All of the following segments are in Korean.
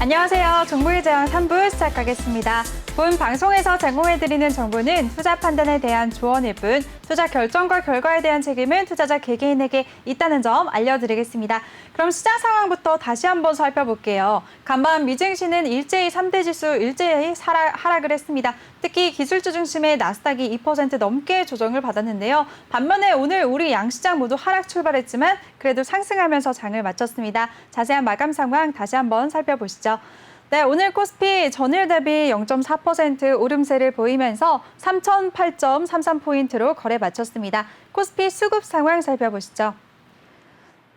안녕하세요. 정보의 제왕 3부 시작하겠습니다. 본 방송에서 제공해드리는 정보는 투자 판단에 대한 조언일 뿐 투자 결정과 결과에 대한 책임은 투자자 개개인에게 있다는 점 알려드리겠습니다. 그럼 시장 상황부터 다시 한번 살펴볼게요. 간밤 미증시는 일제히 3대 지수 일제히 하락을 했습니다. 특히 기술주 중심의 나스닥이 2% 넘게 조정을 받았는데요. 반면에 오늘 우리 양시장 모두 하락 출발했지만 그래도 상승하면서 장을 마쳤습니다. 자세한 마감 상황 다시 한번 살펴보시죠. 네, 오늘 코스피 전일 대비 0.4% 오름세를 보이면서 3008.33포인트로 거래 마쳤습니다. 코스피 수급 상황 살펴보시죠.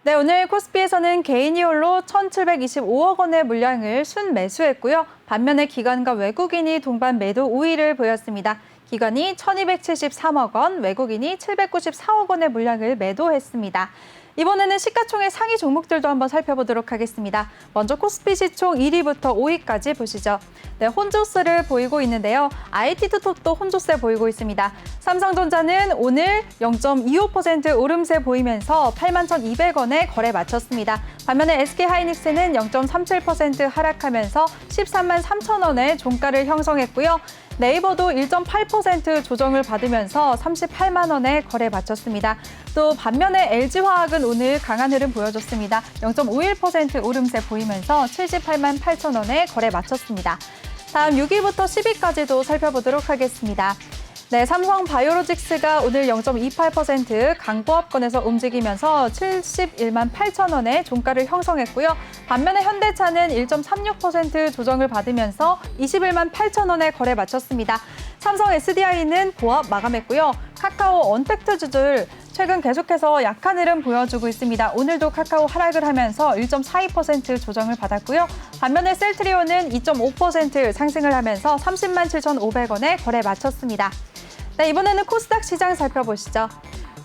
네, 오늘 코스피에서는 개인이 홀로 1,725억 원의 물량을 순매수했고요. 반면에 기관과 외국인이 동반 매도 우위를 보였습니다. 기관이 1,273억 원, 외국인이 794억 원의 물량을 매도했습니다. 이번에는 시가총액 상위 종목들도 한번 살펴보도록 하겠습니다. 먼저 코스피 시총 1위부터 5위까지 보시죠. 네, 혼조세를 보이고 있는데요. IT투톱도 혼조세 보이고 있습니다. 삼성전자는 오늘 0.25% 오름세 보이면서 81,200원에 거래 마쳤습니다. 반면에 SK하이닉스는 0.37% 하락하면서 13만 3천 원의 종가를 형성했고요. 네이버도 1.8% 조정을 받으면서 38만 원에 거래 마쳤습니다. 또 반면에 LG화학은 오늘 강한 흐름 보여줬습니다. 0.51% 오름세 보이면서 78만 8천 원에 거래 마쳤습니다. 다음 6위부터 10위까지도 살펴보도록 하겠습니다. 네, 삼성바이오로직스가 오늘 0.28% 강보합권에서 움직이면서 71만 8천 원의 종가를 형성했고요. 반면에 현대차는 1.36% 조정을 받으면서 21만 8천 원에 거래 마쳤습니다. 삼성 SDI는 보합 마감했고요. 카카오 언택트주들 최근 계속해서 약한 흐름 보여주고 있습니다. 오늘도 카카오 하락을 하면서 1.42% 조정을 받았고요. 반면에 셀트리온은 2.5% 상승을 하면서 30만 7,500원에 거래 마쳤습니다. 네, 이번에는 코스닥 시장 살펴보시죠.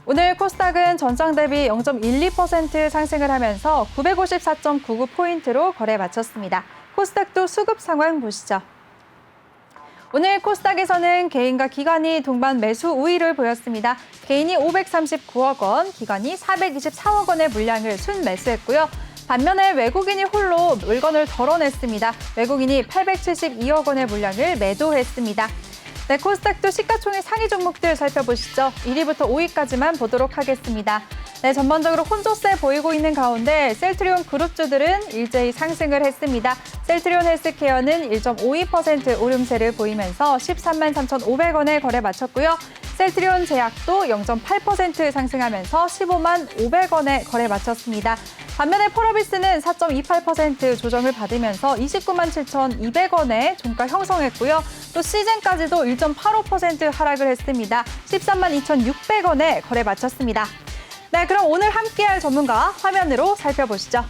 오늘 코스닥은 전장 대비 0.12% 상승을 하면서 954.99포인트로 거래 마쳤습니다. 코스닥도 수급 상황 보시죠. 오늘 코스닥에서는 개인과 기관이 동반 매수 우위를 보였습니다. 개인이 539억 원, 기관이 424억 원의 물량을 순매수했고요. 반면에 외국인이 홀로 물건을 덜어냈습니다. 외국인이 872억 원의 물량을 매도했습니다. 네, 코스닥도 시가총액 상위 종목들 살펴보시죠. 1위부터 5위까지만 보도록 하겠습니다. 네, 전반적으로 혼조세 보이고 있는 가운데 셀트리온 그룹주들은 일제히 상승을 했습니다. 셀트리온 헬스케어는 1.52% 오름세를 보이면서 13만 3,500원에 거래 마쳤고요. 셀트리온 제약도 0.8% 상승하면서 15만 500원에 거래 마쳤습니다. 반면에 폴어비스는 4.28% 조정을 받으면서 29만 7,200원에 종가 형성했고요. 또 시즌까지도 1.85% 하락을 했습니다. 13만 2,600원에 거래 마쳤습니다. 네, 그럼 오늘 함께할 전문가 화면으로 살펴보시죠.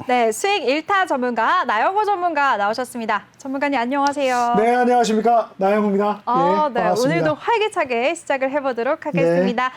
네, 수익 1타 전문가 나영호 전문가 나오셨습니다. 전문가님 안녕하세요. 네, 안녕하십니까. 나영호입니다. 네, 반갑습니다. 오늘도 활기차게 시작을 해보도록 하겠습니다.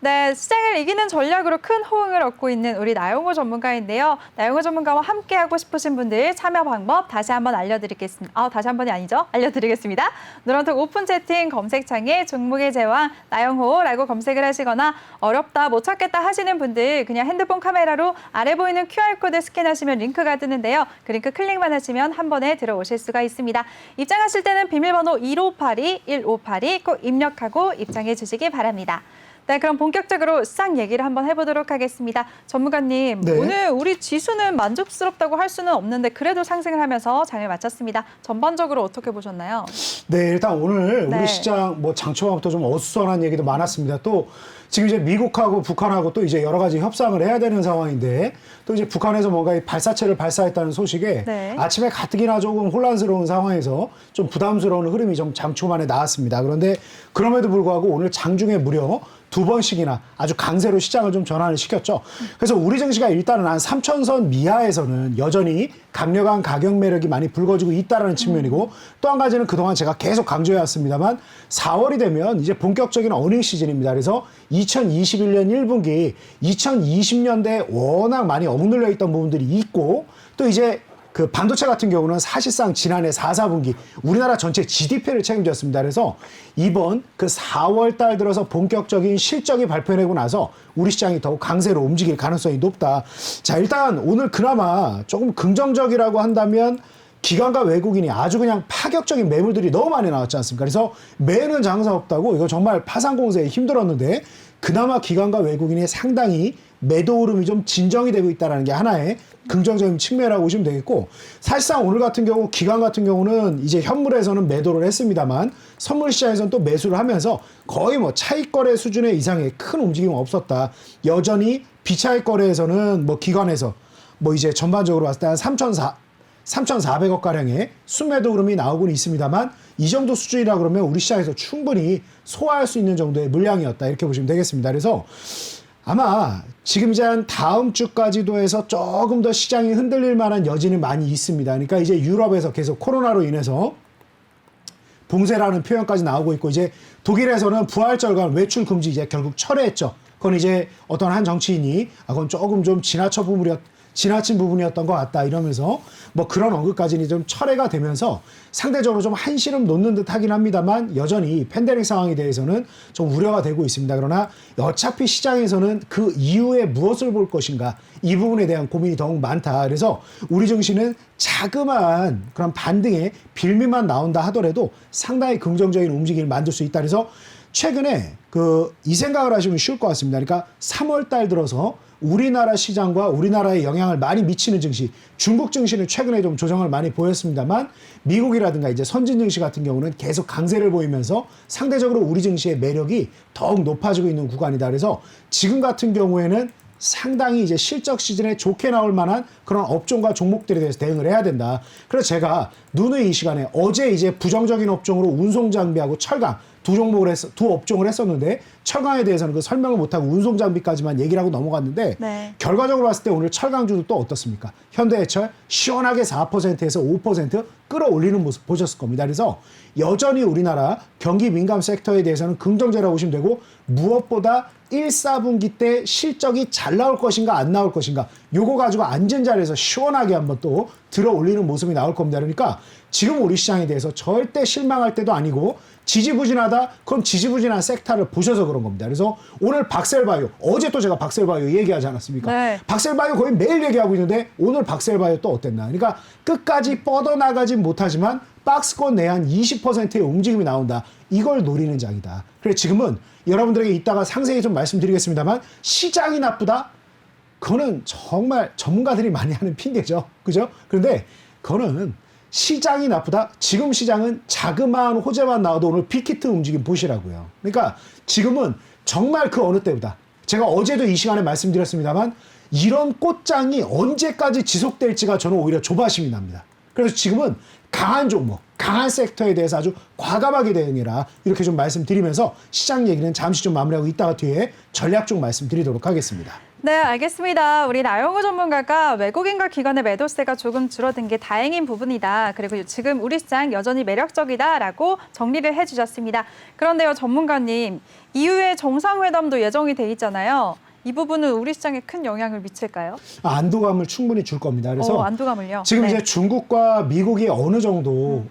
네, 시장을 이기는 전략으로 큰 호응을 얻고 있는 우리 나영호 전문가인데요. 나영호 전문가와 함께 하고 싶으신 분들 참여 방법 다시 한번 알려드리겠습니다. 다시 한 번이 아니죠? 알려드리겠습니다. 누런톡 오픈 채팅 검색창에 종목의 제왕 나영호라고 검색을 하시거나 어렵다 못 찾겠다 하시는 분들 그냥 핸드폰 카메라로 아래 보이는 QR코드 스캔하시면 링크가 뜨는데요. 그 링크 클릭만 하시면 한 번에 들어오실 수가 있습니다. 입장하실 때는 비밀번호 1582 꼭 입력하고 입장해 주시기 바랍니다. 네, 그럼 본격적으로 시장 얘기를 한번 해보도록 하겠습니다. 전문가님, 네. 오늘 우리 지수는 만족스럽다고 할 수는 없는데 그래도 상승을 하면서 장을 마쳤습니다. 전반적으로 어떻게 보셨나요? 네, 일단 오늘 네. 우리 시장 장초반부터 좀 어수선한 얘기도 많았습니다. 또 지금 이제 미국하고 북한하고 또 이제 여러 가지 협상을 해야 되는 상황인데 또 이제 북한에서 뭔가 이 발사체를 발사했다는 소식에 네. 아침에 가뜩이나 조금 혼란스러운 상황에서 좀 부담스러운 흐름이 좀 장초반에 나왔습니다. 그런데 그럼에도 불구하고 오늘 장중에 무려 2번씩이나 아주 강세로 시장을 좀 전환을 시켰죠. 그래서 우리 증시가 일단은 한 3천선 미하에서는 여전히 강력한 가격 매력이 많이 불거지고 있다는 측면이고 또 한 가지는 그동안 제가 계속 강조해 왔습니다만 4월이 되면 이제 본격적인 어닝 시즌입니다. 그래서 2021년 1분기 2020년대에 워낙 많이 억눌려 있던 부분들이 있고 또 이제 그 반도체 같은 경우는 사실상 지난해 4, 4분기 우리나라 전체 GDP를 책임졌습니다. 그래서 이번 그 4월 달 들어서 본격적인 실적이 발표되고 나서 우리 시장이 더욱 강세로 움직일 가능성이 높다. 자, 일단 오늘 그나마 조금 긍정적이라고 한다면 기관과 외국인이 아주 그냥 파격적인 매물들이 너무 많이 나왔지 않습니까? 그래서 매는 장사 없다고 이거 정말 파산 공세에 힘들었는데 그나마 기관과 외국인이 상당히 매도 흐름이 좀 진정이 되고 있다는 게 하나의 긍정적인 측면이라고 보시면 되겠고 사실상 오늘 같은 경우 기관 같은 경우는 이제 현물에서는 매도를 했습니다만 선물 시장에서는 또 매수를 하면서 거의 차익 거래 수준의 이상의 큰 움직임은 없었다. 여전히 비차익 거래에서는 기관에서 이제 전반적으로 봤을 때 한 3,400억 가량의 순매도 흐름이 나오고는 있습니다만 이 정도 수준이라 그러면 우리 시장에서 충분히 소화할 수 있는 정도의 물량이었다 이렇게 보시면 되겠습니다. 그래서 아마 지금 이제 한 다음 주까지도 해서 조금 더 시장이 흔들릴 만한 여지는 많이 있습니다. 그러니까 이제 유럽에서 계속 코로나로 인해서 봉쇄라는 표현까지 나오고 있고 이제 독일에서는 부활절간 외출 금지 이제 결국 철회했죠. 그건 이제 어떤 한 정치인이 그건 조금 좀 지나친 부분이었던 것 같다 이러면서 그런 언급까지는 좀 철회가 되면서 상대적으로 좀 한시름 놓는 듯 하긴 합니다만 여전히 팬데믹 상황에 대해서는 좀 우려가 되고 있습니다. 그러나 어차피 시장에서는 그 이후에 무엇을 볼 것인가 이 부분에 대한 고민이 더욱 많다. 그래서 우리 증시는 자그마한 그런 반등의 빌미만 나온다 하더라도 상당히 긍정적인 움직임을 만들 수 있다. 그래서 최근에 이 생각을 하시면 쉬울 것 같습니다. 그러니까 3월 달 들어서 우리나라 시장과 우리나라에 영향을 많이 미치는 증시, 중국 증시는 최근에 좀 조정을 많이 보였습니다만 미국이라든가 이제 선진 증시 같은 경우는 계속 강세를 보이면서 상대적으로 우리 증시의 매력이 더욱 높아지고 있는 구간이다. 그래서 지금 같은 경우에는 상당히 이제 실적 시즌에 좋게 나올 만한 그런 업종과 종목들에 대해서 대응을 해야 된다. 그래서 제가 누누이 이 시간에 어제 이제 부정적인 업종으로 운송장비하고 철강 두 업종을 했었는데 철강에 대해서는 그 설명을 못하고 운송장비까지만 얘기를 하고 넘어갔는데 네. 결과적으로 봤을 때 오늘 철강주도 또 어떻습니까? 현대해철 시원하게 4%에서 5% 끌어올리는 모습 보셨을 겁니다. 그래서 여전히 우리나라 경기 민감 섹터에 대해서는 긍정적이라고 보시면 되고 무엇보다 1, 4분기 때 실적이 잘 나올 것인가 안 나올 것인가 요거 가지고 앉은 자리에서 시원하게 한번 또 들어 올리는 모습이 나올 겁니다. 그러니까 지금 우리 시장에 대해서 절대 실망할 때도 아니고 지지부진하다? 그럼 지지부진한 섹터를 보셔서 그런 겁니다. 그래서 오늘 박셀바이오, 어제 또 제가 박셀바이오 얘기하지 않았습니까? 네. 박셀바이오 거의 매일 얘기하고 있는데 오늘 박셀바이오 또 어땠나? 그러니까 끝까지 뻗어나가진 못하지만 박스권 내에 한 20%의 움직임이 나온다. 이걸 노리는 장이다. 그래서 지금은 여러분들에게 이따가 상세히 좀 말씀드리겠습니다만 시장이 나쁘다? 그거는 정말 전문가들이 많이 하는 핑계죠. 그죠? 그런데 그거는 시장이 나쁘다? 지금 시장은 자그마한 호재만 나와도 오늘 빅히트 움직임 보시라고요. 그러니까 지금은 정말 그 어느 때보다 제가 어제도 이 시간에 말씀드렸습니다만 이런 꽃장이 언제까지 지속될지가 저는 오히려 조바심이 납니다. 그래서 지금은 강한 종목, 강한 섹터에 대해서 아주 과감하게 대응해라. 이렇게 좀 말씀드리면서 시장 얘기는 잠시 좀 마무리하고 이따가 뒤에 전략 쪽 말씀드리도록 하겠습니다. 네, 알겠습니다. 우리 나영호 전문가가 외국인과 기관의 매도세가 조금 줄어든 게 다행인 부분이다. 그리고 지금 우리 시장 여전히 매력적이다라고 정리를 해주셨습니다. 그런데요, 전문가님, 이후에 정상회담도 예정이 돼 있잖아요. 이 부분은 우리 시장에 큰 영향을 미칠까요? 안도감을 충분히 줄 겁니다. 그래서 안도감을요? 지금 네. 이제 중국과 미국이 어느 정도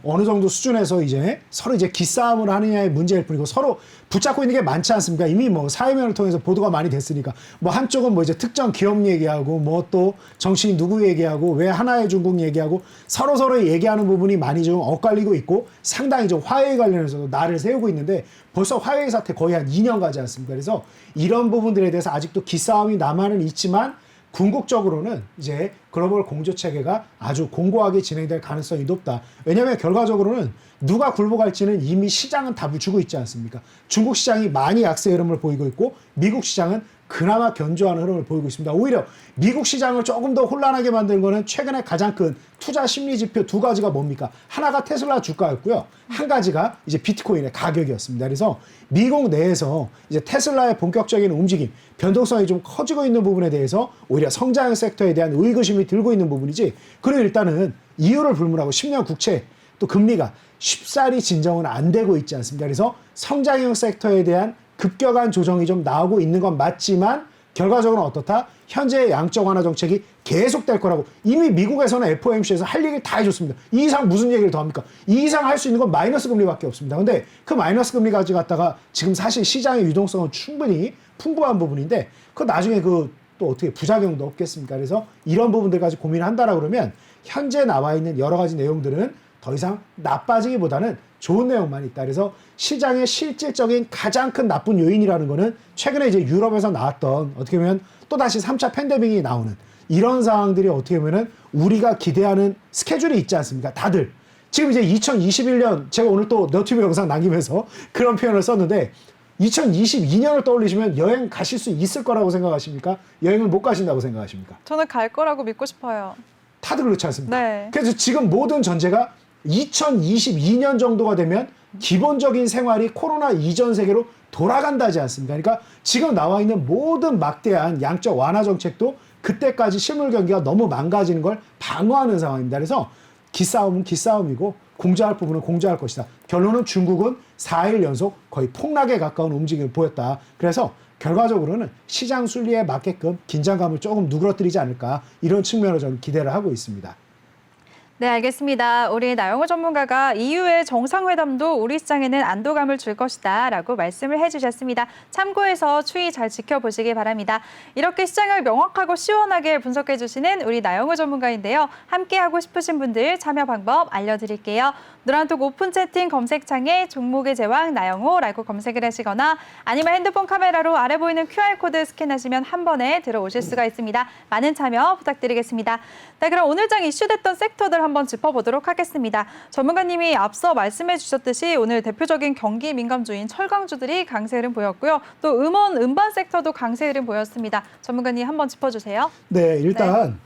수준에서 이제 서로 이제 기싸움을 하느냐의 문제일 뿐이고 서로 붙잡고 있는 게 많지 않습니까? 이미 뭐 사회면을 통해서 보도가 많이 됐으니까 뭐 한쪽은 뭐 이제 특정 기업 얘기하고 뭐 또 정치인 누구 얘기하고 왜 하나의 중국 얘기하고 서로 얘기하는 부분이 많이 좀 엇갈리고 있고 상당히 좀 화해에 관련해서도 날을 세우고 있는데 벌써 화해의 사태 거의 한 2년 가지 않습니까? 그래서 이런 부분들에 대해서 아직도 기싸움이 남아는 있지만 궁극적으로는 이제 글로벌 공조 체계가 아주 공고하게 진행될 가능성이 높다. 왜냐하면 결과적으로는 누가 굴복할지는 이미 시장은 답을 주고 있지 않습니까? 중국 시장이 많이 약세 흐름을 보이고 있고 미국 시장은 그나마 견조한 흐름을 보이고 있습니다. 오히려 미국 시장을 조금 더 혼란하게 만든 거는 최근에 가장 큰 투자 심리 지표 두 가지가 뭡니까? 하나가 테슬라 주가였고요. 한 가지가 이제 비트코인의 가격이었습니다. 그래서 미국 내에서 이제 테슬라의 본격적인 움직임, 변동성이 좀 커지고 있는 부분에 대해서 오히려 성장 섹터에 대한 의구심이 들고 있는 부분이지. 그리고 일단은 이유를 불문하고 10년 국채 또 금리가 쉽사리 진정은 안 되고 있지 않습니까? 그래서 성장형 섹터에 대한 급격한 조정이 좀 나오고 있는 건 맞지만 결과적으로는 어떻다? 현재의 양적 완화 정책이 계속될 거라고 이미 미국에서는 FOMC에서 할 얘기를 다 해줬습니다. 이 이상 무슨 얘기를 더 합니까? 이 이상 할 수 있는 건 마이너스 금리밖에 없습니다. 근데 그 마이너스 금리까지 갖다가 지금 사실 시장의 유동성은 충분히 풍부한 부분인데 그 나중에 그 또 어떻게 부작용도 없겠습니까? 그래서 이런 부분들까지 고민을 한다라 그러면 현재 나와 있는 여러 가지 내용들은 더 이상 나빠지기보다는 좋은 내용만 있다. 그래서 시장의 실질적인 가장 큰 나쁜 요인이라는 거는 최근에 이제 유럽에서 나왔던 어떻게 보면 또다시 3차 팬데믹이 나오는 이런 상황들이 어떻게 보면은 우리가 기대하는 스케줄이 있지 않습니까? 다들. 지금 이제 2021년 제가 오늘 또 너튜브 영상 남기면서 그런 표현을 썼는데 2022년을 떠올리시면 여행 가실 수 있을 거라고 생각하십니까? 여행을 못 가신다고 생각하십니까? 저는 갈 거라고 믿고 싶어요. 다들 그렇지 않습니까? 네. 그래서 지금 모든 전제가 2022년 정도가 되면 기본적인 생활이 코로나 이전 세계로 돌아간다지 않습니까? 그러니까 지금 나와 있는 모든 막대한 양적 완화 정책도 그때까지 실물 경기가 너무 망가지는 걸 방어하는 상황입니다. 그래서 기싸움은 기싸움이고 공정할 부분은 공정할 것이다. 결론은 중국은 4일 연속 거의 폭락에 가까운 움직임을 보였다. 그래서 결과적으로는 시장 순리에 맞게끔 긴장감을 조금 누그러뜨리지 않을까 이런 측면으로 저는 기대를 하고 있습니다. 네, 알겠습니다. 우리 나영호 전문가가 이후에 정상회담도 우리 시장에는 안도감을 줄 것이다 라고 말씀을 해주셨습니다. 참고해서 추이 잘 지켜보시기 바랍니다. 이렇게 시장을 명확하고 시원하게 분석해 주시는 우리 나영호 전문가인데요. 함께하고 싶으신 분들 참여 방법 알려드릴게요. 노란톡 오픈 채팅 검색창에 종목의 제왕 나영호라고 검색을 하시거나 아니면 핸드폰 카메라로 아래 보이는 QR코드 스캔하시면 한 번에 들어오실 수가 있습니다. 많은 참여 부탁드리겠습니다. 네, 그럼 오늘 장 이슈됐던 섹터들 한번 짚어보도록 하겠습니다. 전문가님이 앞서 말씀해 주셨듯이 오늘 대표적인 경기 민감주인 철강주들이 강세 흐름 보였고요. 또 음원, 음반 섹터도 강세 흐름 보였습니다. 전문가님 한번 짚어주세요. 네, 일단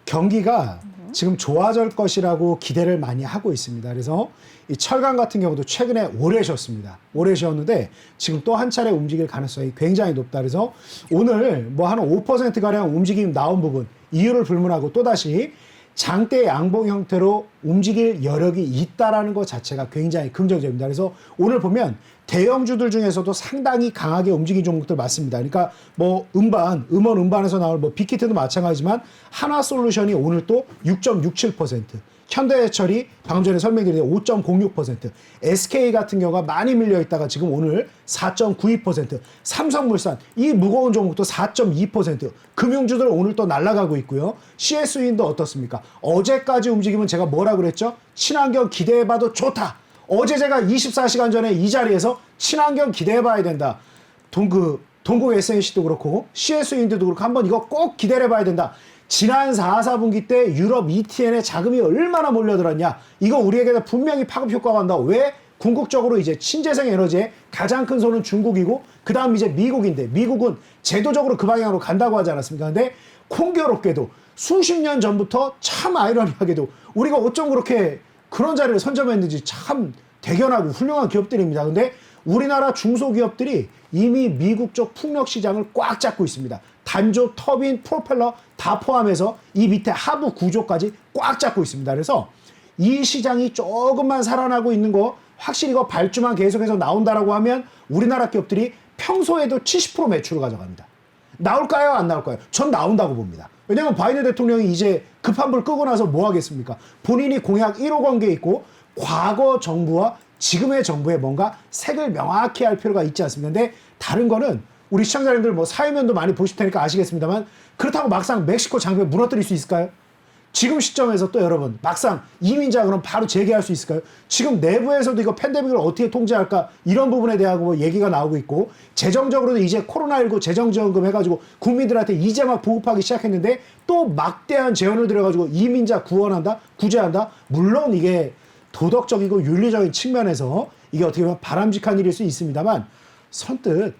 경기가 지금 좋아질 것이라고 기대를 많이 하고 있습니다. 그래서 이 철강 같은 경우도 최근에 오래 쉬었습니다. 오래 쉬었는데 지금 또 한 차례 움직일 가능성이 굉장히 높다. 그래서 오늘 뭐 한 5%가량 움직임 나온 부분 이유를 불문하고 또다시 장대 양봉 형태로 움직일 여력이 있다라는 것 자체가 굉장히 긍정적입니다. 그래서 오늘 보면 대형주들 중에서도 상당히 강하게 움직인 종목들 맞습니다. 그러니까 뭐 음반, 음원 음반에서 나올 뭐 빅히트도 마찬가지지만 하나솔루션이 오늘 또 6.67%, 현대해철이 방금 전에 설명드린 5.06%, SK 같은 경우가 많이 밀려 있다가 지금 오늘 4.92%, 삼성물산 이 무거운 종목도 4.2%, 금융주들 오늘 또 날아가고 있고요. CS윈도 어떻습니까? 어제까지 움직이면 제가 뭐라 그랬죠? 친환경 기대해봐도 좋다. 어제 제가 24시간 전에 이 자리에서 친환경 기대해봐야 된다. 동국 SNC도 그렇고 CS윈도 그렇고 한번 이거 꼭 기대해봐야 된다. 지난 4, 4분기 때 유럽 ETN에 자금이 얼마나 몰려들었냐. 이거 우리에게 분명히 파급 효과가 간다. 왜? 궁극적으로 이제 친재생 에너지의 가장 큰 손은 중국이고 그 다음 이제 미국인데 미국은 제도적으로 그 방향으로 간다고 하지 않았습니까? 근데 공교롭게도 수십 년 전부터 참 아이러니하게도 우리가 어쩜 그렇게 그런 자리를 선점했는지 참 대견하고 훌륭한 기업들입니다. 근데 우리나라 중소기업들이 이미 미국 쪽 풍력 시장을 꽉 잡고 있습니다. 단조, 터빈, 프로펠러 다 포함해서 이 밑에 하부 구조까지 꽉 잡고 있습니다. 그래서 이 시장이 조금만 살아나고 있는 거 확실히 이거 발주만 계속해서 나온다라고 하면 우리나라 기업들이 평소에도 70% 매출을 가져갑니다. 나올까요? 안 나올까요? 전 나온다고 봅니다. 왜냐하면 바이든 대통령이 이제 급한 불 끄고 나서 뭐 하겠습니까? 본인이 공약 1호 관계에 있고 과거 정부와 지금의 정부에 뭔가 색을 명확히 할 필요가 있지 않습니까? 근데 다른 거는 우리 시청자님들 뭐 사회면도 많이 보실 테니까 아시겠습니다만 그렇다고 막상 멕시코 장벽 무너뜨릴 수 있을까요? 지금 시점에서 또 여러분 막상 이민자 그럼 바로 재개할 수 있을까요? 지금 내부에서도 이거 팬데믹을 어떻게 통제할까 이런 부분에 대한 뭐 얘기가 나오고 있고 재정적으로도 이제 코로나19 재정지원금 해가지고 국민들한테 이제 막 보급하기 시작했는데 또 막대한 재원을 들여가지고 이민자 구원한다? 구제한다? 물론 이게 도덕적이고 윤리적인 측면에서 이게 어떻게 보면 바람직한 일일 수 있습니다만 선뜻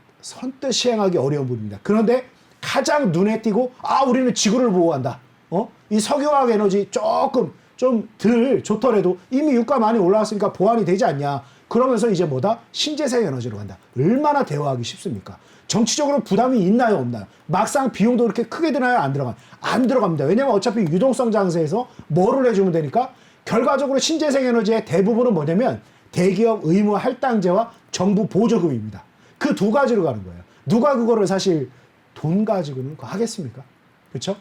시행하기 어려운 부분입니다. 그런데 가장 눈에 띄고 우리는 지구를 보호한다. 이 석유화학 에너지 조금 좀 덜 좋더라도 이미 유가 많이 올라왔으니까 보완이 되지 않냐. 그러면서 이제 뭐다? 신재생 에너지로 간다. 얼마나 대화하기 쉽습니까? 정치적으로 부담이 있나요, 없나요? 막상 비용도 그렇게 크게 드나요, 안 들어가요? 안 들어갑니다. 왜냐면 어차피 유동성 장세에서 뭐를 해주면 되니까 결과적으로 신재생 에너지의 대부분은 뭐냐면 대기업 의무 할당제와 정부 보조금입니다. 그 두 가지로 가는 거예요. 누가 그거를 사실 돈 가지고는 그거 하겠습니까? 그렇죠?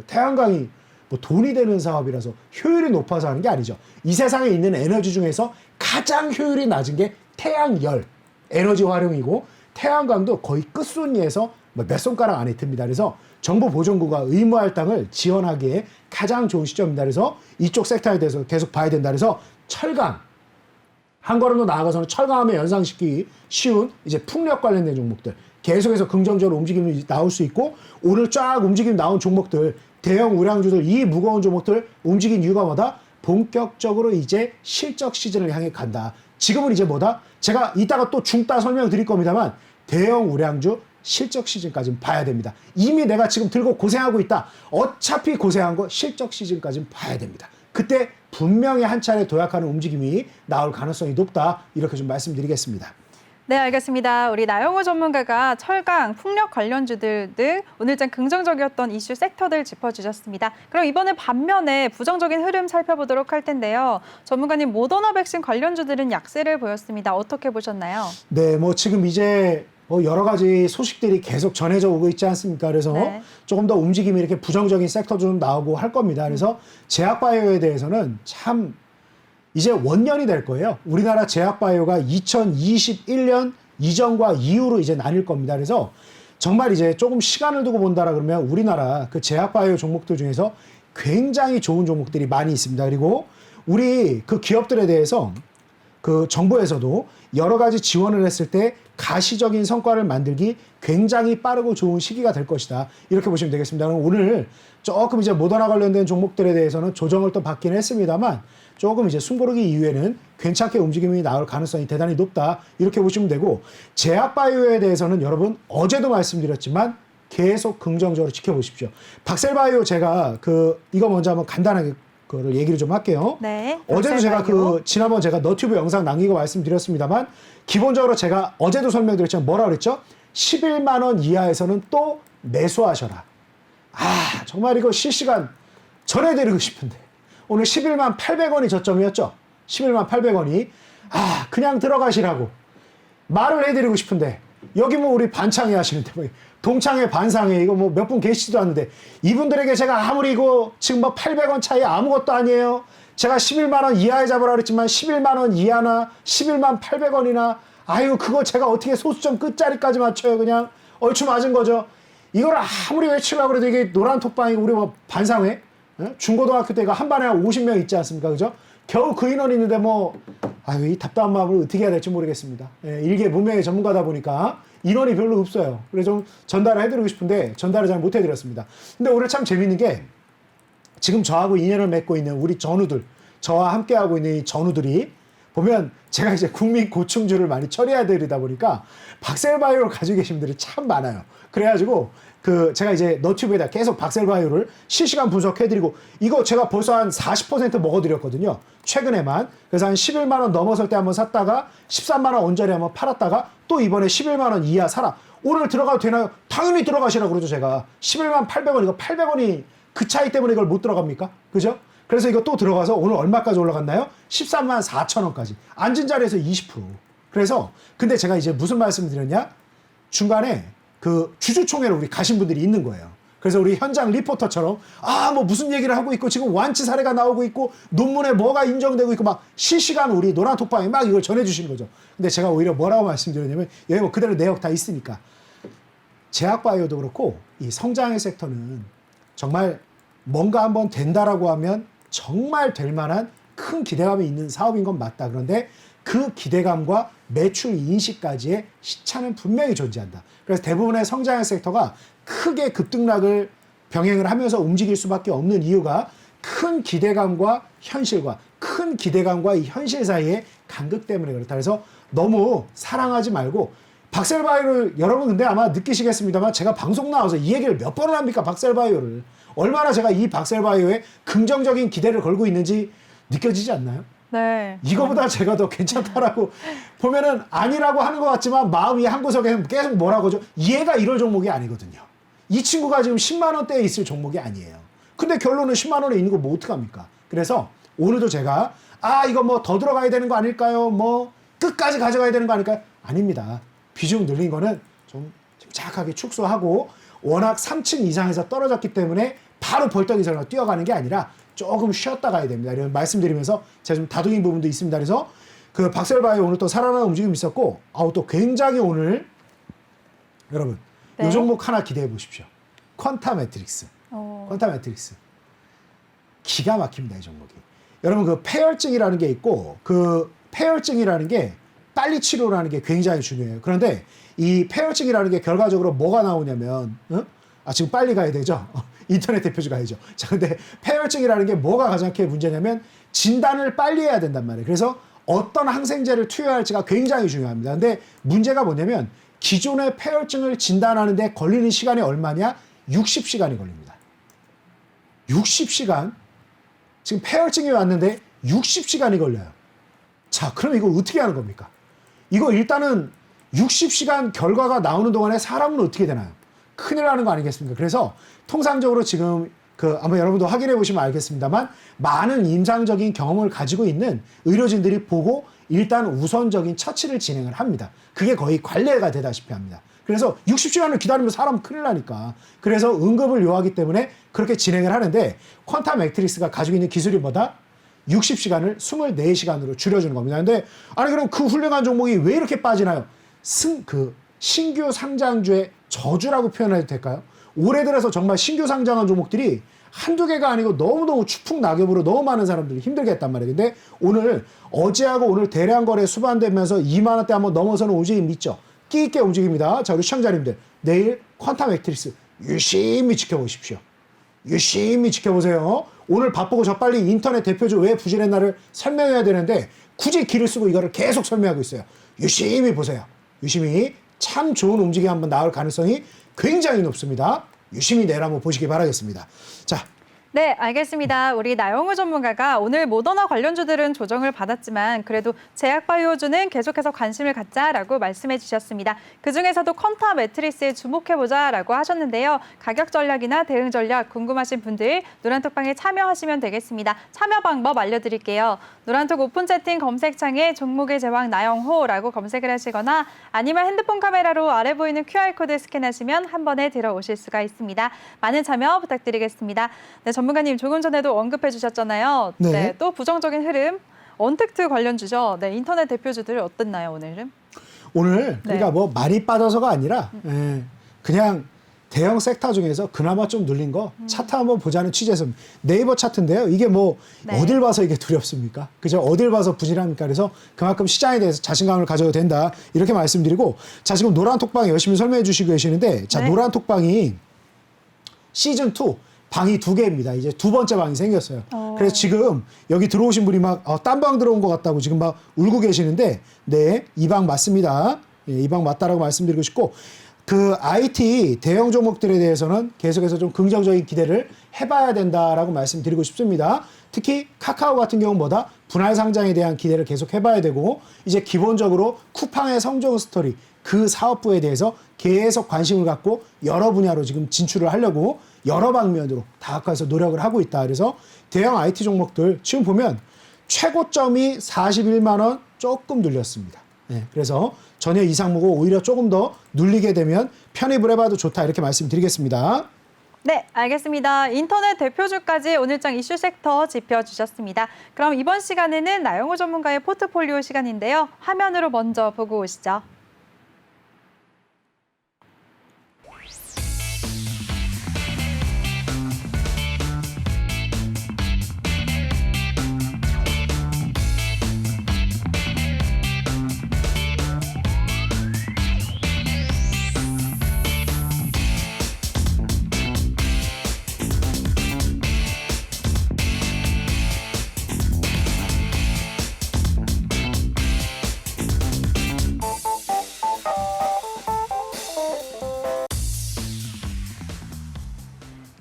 태양광이 뭐 돈이 되는 사업이라서 효율이 높아서 하는 게 아니죠. 이 세상에 있는 에너지 중에서 가장 효율이 낮은 게 태양열 에너지 활용이고 태양광도 거의 끝순위에서 몇 손가락 안에 듭니다. 그래서 정부 보존구가 의무 할당을 지원하기에 가장 좋은 시점입니다. 그래서 이쪽 섹터에 대해서 계속 봐야 된다. 그래서 철강 한 걸음 더 나아가서는 철강함에 연상시키기 쉬운 이제 풍력 관련된 종목들 계속해서 긍정적으로 움직임이 나올 수 있고 오늘 쫙 움직임 나온 종목들 대형 우량주들 이 무거운 종목들 움직인 이유가 뭐다? 본격적으로 이제 실적 시즌을 향해 간다. 지금은 이제 뭐다? 제가 이따가 또 중따 설명드릴 겁니다만 대형 우량주 실적 시즌까지는 봐야 됩니다. 이미 내가 지금 들고 고생하고 있다. 어차피 고생한 거 실적 시즌까지는 봐야 됩니다. 그때 분명히 한 차례 도약하는 움직임이 나올 가능성이 높다. 이렇게 좀 말씀드리겠습니다. 네, 알겠습니다. 우리 나영호 전문가가 철강, 풍력 관련주들 등 오늘장 긍정적이었던 이슈 섹터들 짚어주셨습니다. 그럼 이번에 반면에 부정적인 흐름 살펴보도록 할 텐데요. 전문가님, 모더나 백신 관련주들은 약세를 보였습니다. 어떻게 보셨나요? 네, 뭐 지금 이제 여러 가지 소식들이 계속 전해져 오고 있지 않습니까? 그래서 네. 조금 더 움직임이 이렇게 부정적인 섹터도 좀 나오고 할 겁니다. 그래서 제약바이오에 대해서는 참 이제 원년이 될 거예요. 우리나라 제약바이오가 2021년 이전과 이후로 이제 나뉠 겁니다. 그래서 정말 이제 조금 시간을 두고 본다라 그러면 우리나라 그 제약바이오 종목들 중에서 굉장히 좋은 종목들이 많이 있습니다. 그리고 우리 그 기업들에 대해서 그 정부에서도 여러 가지 지원을 했을 때 가시적인 성과를 만들기 굉장히 빠르고 좋은 시기가 될 것이다. 이렇게 보시면 되겠습니다. 그럼 오늘 조금 이제 모더나 관련된 종목들에 대해서는 조정을 또 받긴 했습니다만 조금 이제 숨고르기 이후에는 괜찮게 움직임이 나올 가능성이 대단히 높다. 이렇게 보시면 되고 제약바이오에 대해서는 여러분 어제도 말씀드렸지만 계속 긍정적으로 지켜보십시오. 박셀바이오 제가 이거 먼저 한번 간단하게 그거를 얘기를 좀 할게요. 네. 어제도 제가 지난번 제가 너튜브 영상 남기고 말씀드렸습니다만 기본적으로 제가 어제도 설명드렸지만 뭐라 그랬죠? 11만 원 이하에서는 또 매수하셔라. 정말 이거 실시간 전해드리고 싶은데 오늘 11만 800원이 저점이었죠? 11만 800원이 그냥 들어가시라고 말을 해드리고 싶은데 여기 뭐 우리 반창회 하시는데 뭐 동창회 반상회 이거 뭐 몇 분 계시지도 않는데 이분들에게 제가 아무리 이거 지금 뭐 800원 차이 아무것도 아니에요. 제가 11만 원 이하에 잡으라 그랬지만 11만 원 이하나 11만 800원이나 그거 제가 어떻게 소수점 끝자리까지 맞춰요. 그냥 얼추 맞은 거죠. 이걸 아무리 외치려고 그래도 이게 노란 톡방이고 우리 뭐 반상회 중고등학교 때 이거 한 반에 한 50명 있지 않습니까? 그죠? 겨우 그 인원이 있는데 이 답답한 마음을 어떻게 해야 될지 모르겠습니다. 일개 문명의 전문가다 보니까 인원이 별로 없어요. 그래서 좀 전달을 해드리고 싶은데 전달을 잘 못 해드렸습니다. 근데 오늘 참 재밌는 게 지금 저하고 인연을 맺고 있는 우리 전우들, 저와 함께하고 있는 이 전우들이 보면 제가 이제 국민 고충주를 많이 처리해야 되다 보니까 박셀바이오를 가지고 계신 분들이 참 많아요. 그래가지고 제가 이제 너튜브에다 계속 박셀바이오를 실시간 분석해드리고, 이거 제가 벌써 한 40% 먹어드렸거든요. 최근에만. 그래서 한 11만 원 넘어설 때 한번 샀다가 13만 원 언저리 한번 팔았다가 또 이번에 11만 원 이하 사라. 오늘 들어가도 되나요? 당연히 들어가시라고 그러죠, 제가. 11만 800원, 이거 800원이 그 차이 때문에 이걸 못 들어갑니까? 그죠? 그래서 이거 또 들어가서 오늘 얼마까지 올라갔나요? 13만 4천 원까지. 앉은 자리에서 20%. 그래서, 근데 제가 이제 무슨 말씀을 드렸냐? 중간에 그 주주총회를 우리 가신 분들이 있는 거예요. 그래서 우리 현장 리포터처럼 뭐 무슨 얘기를 하고 있고 지금 완치 사례가 나오고 있고 논문에 뭐가 인정되고 있고 막 실시간 우리 노란톡방에 막 이걸 전해주시는 거죠. 근데 제가 오히려 뭐라고 말씀드렸냐면 여기 뭐 그대로 내역 다 있으니까 제약바이오도 그렇고 이 성장의 섹터는 정말 뭔가 한번 된다라고 하면 정말 될 만한 큰 기대감이 있는 사업인 건 맞다. 그런데 그 기대감과 매출 인식까지의 시차는 분명히 존재한다. 그래서 대부분의 성장의 섹터가 크게 급등락을 병행을 하면서 움직일 수밖에 없는 이유가 큰 기대감과 현실과 큰 기대감과 이 현실 사이의 간극 때문에 그렇다. 그래서 너무 사랑하지 말고 박셀바이오를 여러분 근데 아마 느끼시겠습니다만 제가 방송 나와서 이 얘기를 몇 번을 합니까? 박셀바이오를. 얼마나 제가 이 박셀바이오에 긍정적인 기대를 걸고 있는지 느껴지지 않나요? 네. 이거보다 제가 더 괜찮다라고 보면은 아니라고 하는 것 같지만 마음이 한구석에는 계속 뭐라고 하죠? 얘가 이럴 종목이 아니거든요. 이 친구가 지금 10만 원대에 있을 종목이 아니에요. 근데 결론은 10만 원에 있는 거 뭐 어떡합니까? 그래서 오늘도 제가 이거 뭐 더 들어가야 되는 거 아닐까요? 뭐 끝까지 가져가야 되는 거 아닐까요? 아닙니다. 비중 늘린 거는 좀 침착하게 축소하고 워낙 3층 이상에서 떨어졌기 때문에 바로 벌떡이서 뛰어가는 게 아니라 조금 쉬었다 가야 됩니다. 이런 말씀드리면서 제가 좀 다둥인 부분도 있습니다. 그래서 그 박셀바이오 오늘 또 살아나는 움직임이 있었고, 또 굉장히 오늘 여러분 네. 이 종목 하나 기대해 보십시오. 퀀타 매트릭스. 퀀타 매트릭스. 기가 막힙니다, 이 종목이. 여러분 그 폐혈증이라는 게 있고 그 폐혈증이라는 게 빨리 치료라는 게 굉장히 중요해요. 그런데 이 폐혈증이라는 게 결과적으로 뭐가 나오냐면 지금 빨리 가야 되죠. 인터넷 대표주 가야죠. 자, 근데 폐혈증이라는 게 뭐가 가장 큰 문제냐면 진단을 빨리 해야 된단 말이에요. 그래서 어떤 항생제를 투여할지가 굉장히 중요합니다. 근데 문제가 뭐냐면 기존의 폐혈증을 진단하는데 걸리는 시간이 얼마냐? 60시간이 걸립니다. 60시간? 지금 폐혈증이 왔는데 60시간이 걸려요. 자, 그럼 이거 어떻게 하는 겁니까? 이거 일단은 60시간 결과가 나오는 동안에 사람은 어떻게 되나요? 큰일 나는 거 아니겠습니까? 그래서 통상적으로 지금 아마 여러분도 확인해 보시면 알겠습니다만 많은 임상적인 경험을 가지고 있는 의료진들이 보고 일단 우선적인 처치를 진행을 합니다. 그게 거의 관례가 되다시피 합니다. 그래서 60시간을 기다리면 사람 큰일 나니까. 그래서 응급을 요하기 때문에 그렇게 진행을 하는데 퀀타 매트릭스가 가지고 있는 기술이 뭐다? 60시간을 24시간으로 줄여주는 겁니다. 근데 그럼 그 훌륭한 종목이 왜 이렇게 빠지나요? 신규 상장주의 저주라고 표현해도 될까요? 올해 들어서 정말 신규 상장한 종목들이 한두 개가 아니고 너무너무 추풍 낙엽으로 너무 많은 사람들이 힘들게 했단 말이에요. 근데 어제하고 오늘 대량 거래 수반되면서 2만 원대 한번 넘어서는 움직임 있죠. 끼 있게 움직입니다. 자, 우리 시청자님들 내일 퀀타 매트릭스 유심히 지켜보십시오. 유심히 지켜보세요. 오늘 바쁘고 저 빨리 인터넷 대표주 왜 부진했나를 설명해야 되는데 굳이 길을 쓰고 이거를 계속 설명하고 있어요. 유심히 보세요. 유심히 참 좋은 움직임 한번 나올 가능성이 굉장히 높습니다. 유심히 내일 한번 보시기 바라겠습니다. 자, 네, 알겠습니다. 우리 나영우 전문가가 오늘 모더나 관련주들은 조정을 받았지만 그래도 제약바이오주는 계속해서 관심을 갖자라고 말씀해 주셨습니다. 그중에서도 퀀타 매트릭스에 주목해보자라고 하셨는데요. 가격 전략이나 대응 전략 궁금하신 분들 노란톡방에 참여하시면 되겠습니다. 참여 방법 알려드릴게요. 노란톡 오픈 채팅 검색창에 종목의 제왕 나영호라고 검색을 하시거나 아니면 핸드폰 카메라로 아래 보이는 QR코드 스캔하시면 한 번에 들어오실 수가 있습니다. 많은 참여 부탁드리겠습니다. 네, 전문가님 조금 전에도 언급해 주셨잖아요. 네. 네, 또 부정적인 흐름, 언택트 관련주죠. 네, 인터넷 대표주들 어땠나요, 오늘은? 오늘 그러니까 뭐 많이 빠져서가 아니라 그냥 대형 섹터 중에서 그나마 좀 눌린 거 차트 한번 보자는 취지에서 네이버 차트인데요. 이게 뭐 네. 어딜 봐서 이게 두렵습니까? 그죠? 어딜 봐서 부진합니까? 그래서 그만큼 시장에 대해서 자신감을 가져도 된다. 이렇게 말씀드리고 자, 지금 노란톡방 열심히 설명해 주시고 계시는데 자, 네. 노란톡방이 시즌2 방이 2개입니다. 이제 두 번째 방이 생겼어요. 그래서 지금 여기 들어오신 분이 막 딴 방 들어온 것 같다고 지금 막 울고 계시는데 네, 이 방 맞습니다. 이 방 맞다라고 말씀드리고 싶고 그 IT 대형 종목들에 대해서는 계속해서 좀 긍정적인 기대를 해봐야 된다라고 말씀드리고 싶습니다. 특히 카카오 같은 경우는 뭐다? 분할 상장에 대한 기대를 계속 해봐야 되고 이제 기본적으로 쿠팡의 성장 스토리 그 사업부에 대해서 계속 관심을 갖고 여러 분야로 지금 진출을 하려고 여러 방면으로 다각화해서 노력을 하고 있다. 그래서 대형 IT 종목들 지금 보면 최고점이 41만 원 조금 눌렸습니다. 네, 그래서 전혀 이상무고 오히려 조금 더 눌리게 되면 편입을 해봐도 좋다 이렇게 말씀드리겠습니다. 네, 알겠습니다. 인터넷 대표주까지 오늘장 이슈 섹터 짚어주셨습니다. 그럼 이번 시간에는 나영호 전문가의 포트폴리오 시간인데요. 화면으로 먼저 보고 오시죠.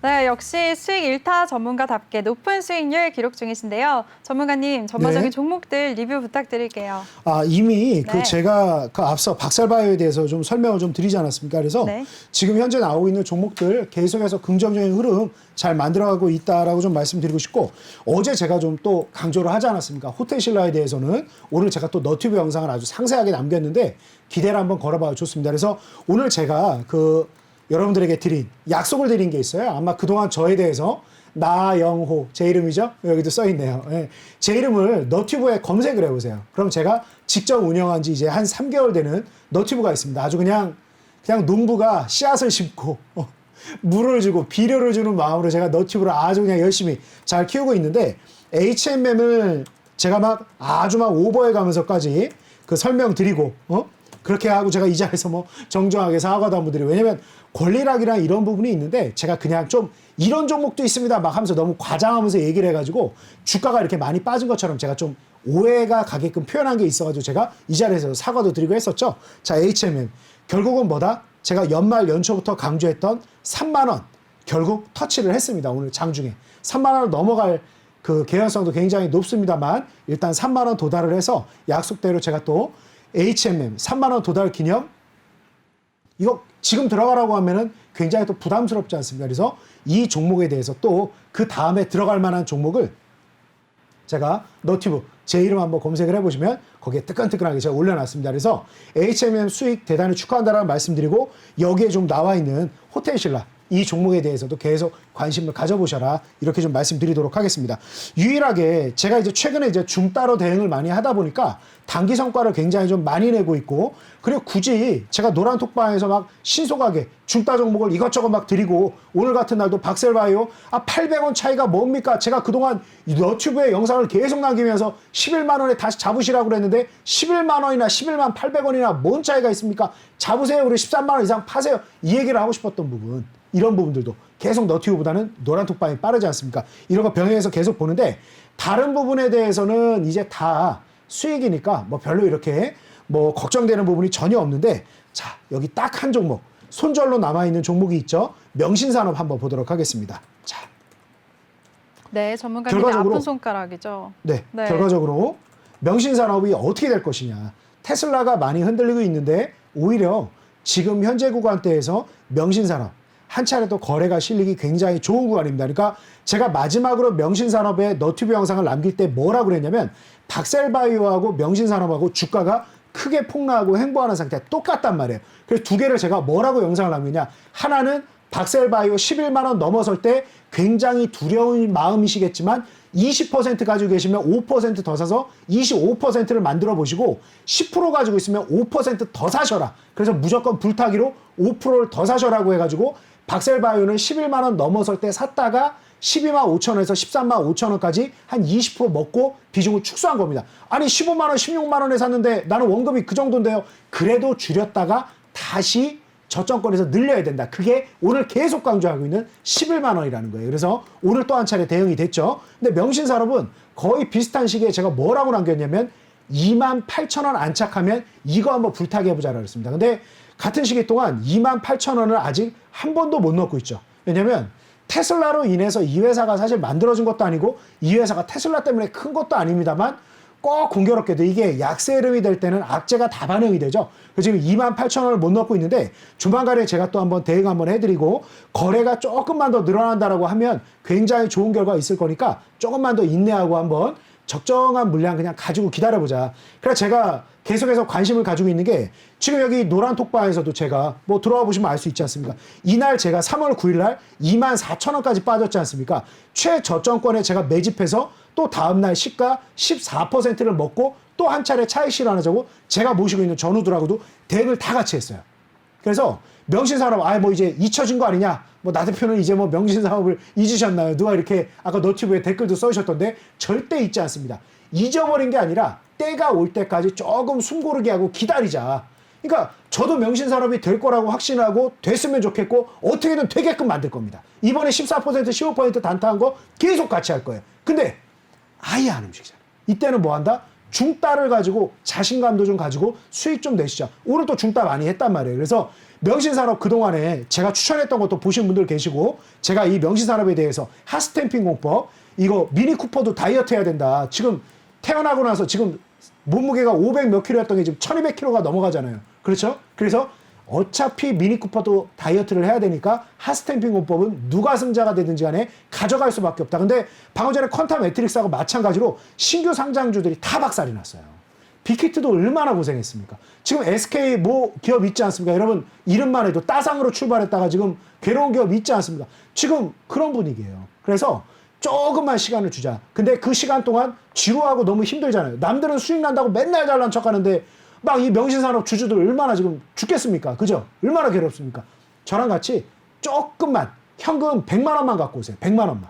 네, 역시 수익 1타 전문가답게 높은 수익률 기록 중이신데요. 전문가님, 전반적인 네. 종목들 리뷰 부탁드릴게요. 이미 네. 제가 앞서 박살바이오에 대해서 좀 설명을 좀 드리지 않았습니까? 그래서 네. 지금 현재 나오고 있는 종목들 계속해서 긍정적인 흐름 잘 만들어가고 있다라고 좀 말씀드리고 싶고 어제 제가 좀 또 강조를 하지 않았습니까? 호텔신라에 대해서는 오늘 제가 또 너튜브 영상을 아주 상세하게 남겼는데 기대를 한번 걸어봐도 좋습니다. 그래서 오늘 제가 여러분들에게 드린 약속을 드린 게 있어요. 아마 그동안 저에 대해서 나영호 제 이름이죠. 여기도 써 있네요. 예. 제 이름을 너튜브에 검색을 해보세요. 그럼 제가 직접 운영한 지 이제 한 3개월 되는 너튜브가 있습니다. 아주 그냥 농부가 씨앗을 심고 물을 주고 비료를 주는 마음으로 제가 너튜브를 아주 그냥 열심히 잘 키우고 있는데 HMM을 제가 아주 오버해 가면서까지 설명드리고 그렇게 하고 제가 이 자리에서 정정하게 사과도 한번 드리고 왜냐면 권리락이랑 이런 부분이 있는데 제가 그냥 좀 이런 종목도 있습니다 막 하면서 너무 과장하면서 얘기를 해가지고 주가가 이렇게 많이 빠진 것처럼 제가 좀 오해가 가게끔 표현한 게 있어가지고 제가 이 자리에서 사과도 드리고 했었죠. 자, HMM 결국은 뭐다? 제가 연초부터 강조했던 3만 원 결국 터치를 했습니다. 오늘 장중에 3만 원을 넘어갈 그 개연성도 굉장히 높습니다만 일단 3만 원 도달을 해서 약속대로 제가 또 HMM 3만 원 도달 기념 이거 지금 들어가라고 하면은 굉장히 또 부담스럽지 않습니까? 그래서 이 종목에 대해서 또 그 다음에 들어갈 만한 종목을 제가 너튜브 제 이름 한번 검색을 해보시면 거기에 뜨끈뜨끈하게 제가 올려놨습니다. 그래서 HMM 수익 대단히 축하한다라는 말씀드리고 여기에 좀 나와 있는 호텔신라 이 종목에 대해서도 계속 관심을 가져보셔라 이렇게 좀 말씀드리도록 하겠습니다. 유일하게 제가 이제 최근에 이제 줌따로 대응을 많이 하다 보니까 단기 성과를 굉장히 좀 많이 내고 있고 그리고 굳이 제가 노란톡방에서 막 신속하게 줌따 종목을 이것저것 드리고 오늘 같은 날도 박셀바이오 800원 차이가 뭡니까? 제가 그동안 너튜브에 영상을 계속 남기면서 11만 원에 다시 잡으시라고 그랬는데 11만 원이나 11만 800원이나 뭔 차이가 있습니까? 잡으세요. 그리고 13만 원 이상 파세요. 이 얘기를 하고 싶었던 부분 이런 부분들도 계속 너튜브보다는 노란톡방이 빠르지 않습니까? 이런 거 병행해서 계속 보는데 다른 부분에 대해서는 이제 다 수익이니까 별로 이렇게 걱정되는 부분이 전혀 없는데 자 여기 딱 한 종목 손절로 남아있는 종목이 있죠. 명신산업 한번 보도록 하겠습니다. 자, 네, 전문가님의 결과적으로, 아픈 손가락이죠. 네, 결과적으로 명신산업이 어떻게 될 것이냐. 테슬라가 많이 흔들리고 있는데 오히려 지금 현재 구간대에서 명신산업 한 차례 또 거래가 실리기 굉장히 좋은 구간입니다. 그러니까 제가 마지막으로 명신산업의 너튜브 영상을 남길 때 뭐라고 그랬냐면 박셀바이오하고 명신산업하고 주가가 크게 폭락하고 횡보하는 상태 똑같단 말이에요. 그래서 두 개를 제가 뭐라고 영상을 남기냐. 하나는 박셀바이오 11만 원 넘어설 때 굉장히 두려운 마음이시겠지만 20% 가지고 계시면 5% 더 사서 25%를 만들어 보시고 10% 가지고 있으면 5% 더 사셔라. 그래서 무조건 불타기로 5%를 더 사셔라고 해가지고 박셀바이오는 11만 원 넘어설 때 샀다가 12만 5천 원에서 13만 5천 원까지 한 20% 먹고 비중을 축소한 겁니다. 아니 15만 원, 16만 원에 샀는데 나는 원금이 그 정도인데요. 그래도 줄였다가 다시 저점권에서 늘려야 된다. 그게 오늘 계속 강조하고 있는 11만 원이라는 거예요. 그래서 오늘 또 한 차례 대응이 됐죠. 근데 명신산업은 거의 비슷한 시기에 제가 뭐라고 남겼냐면 28,000원 안착하면 이거 한번 불타게 해보자라고 했습니다. 근데 같은 시기 동안 28,000원을 아직 한 번도 못 넣고 있죠. 왜냐면 테슬라로 인해서 이 회사가 사실 만들어진 것도 아니고 이 회사가 테슬라 때문에 큰 것도 아닙니다만 꼭 공교롭게도 이게 약세 흐름이 될 때는 악재가 다 반영이 되죠. 그래서 지금 28,000원을 못 넣고 있는데 조만간에 제가 또 한번 대응 한번 해드리고 거래가 조금만 더 늘어난다라고 하면 굉장히 좋은 결과가 있을 거니까 조금만 더 인내하고 한번 적정한 물량 그냥 가지고 기다려보자. 그래서 제가 계속해서 관심을 가지고 있는 게 지금 여기 노란 톡방에서도 제가 뭐 들어와 보시면 알 수 있지 않습니까? 이날 제가 3월 9일 날 24,000원까지 빠졌지 않습니까? 최저점권에 제가 매집해서 또 다음날 시가 14%를 먹고 또 한 차례 차익 실현하자고 제가 모시고 있는 전우들하고도 대응을 다 같이 했어요. 그래서 명신산업 뭐 이제 잊혀진 거 아니냐? 뭐 나 대표는 이제 뭐 명신산업을 잊으셨나요? 누가 이렇게 아까 너튜브에 댓글도 써주셨던데 절대 잊지 않습니다. 잊어버린 게 아니라 때가 올 때까지 조금 숨 고르게 하고 기다리자. 그러니까 저도 명신산업이 될 거라고 확신하고 됐으면 좋겠고 어떻게든 되게끔 만들 겁니다. 이번에 14% 15% 단타한 거 계속 같이 할 거예요. 근데 아예 안 움직이잖아요. 이때는 뭐 한다? 중따를 가지고 자신감도 좀 가지고 수익 좀 내시자. 오늘 또 중따 많이 했단 말이에요. 그래서 명신산업 그동안에 제가 추천했던 것도 보신 분들 계시고 제가 이 명신산업에 대해서 핫스탬핑 공법 이거 미니 쿠퍼도 다이어트 해야 된다. 지금 태어나고 나서 지금 몸무게가 500 몇 킬로였던 게 지금 1200킬로가 넘어가잖아요. 그렇죠? 그래서 어차피 미니 쿠퍼도 다이어트를 해야 되니까 핫스탬핑 공법은 누가 승자가 되든지 간에 가져갈 수밖에 없다. 근데 방금 전에 퀀타 매트릭스하고 마찬가지로 신규 상장주들이 다 박살이 났어요. 빅히트도 얼마나 고생했습니까? 지금 SK 뭐 기업 있지 않습니까? 여러분 이름만 해도 따상으로 출발했다가 지금 괴로운 기업 있지 않습니까? 지금 그런 분위기예요. 그래서 조금만 시간을 주자. 근데 그 시간 동안 지루하고 너무 힘들잖아요. 남들은 수익 난다고 맨날 잘난 척하는데 막 이 명신산업 주주들 얼마나 지금 죽겠습니까? 그죠? 얼마나 괴롭습니까? 저랑 같이 조금만 현금 100만 원만 갖고 오세요. 100만 원만.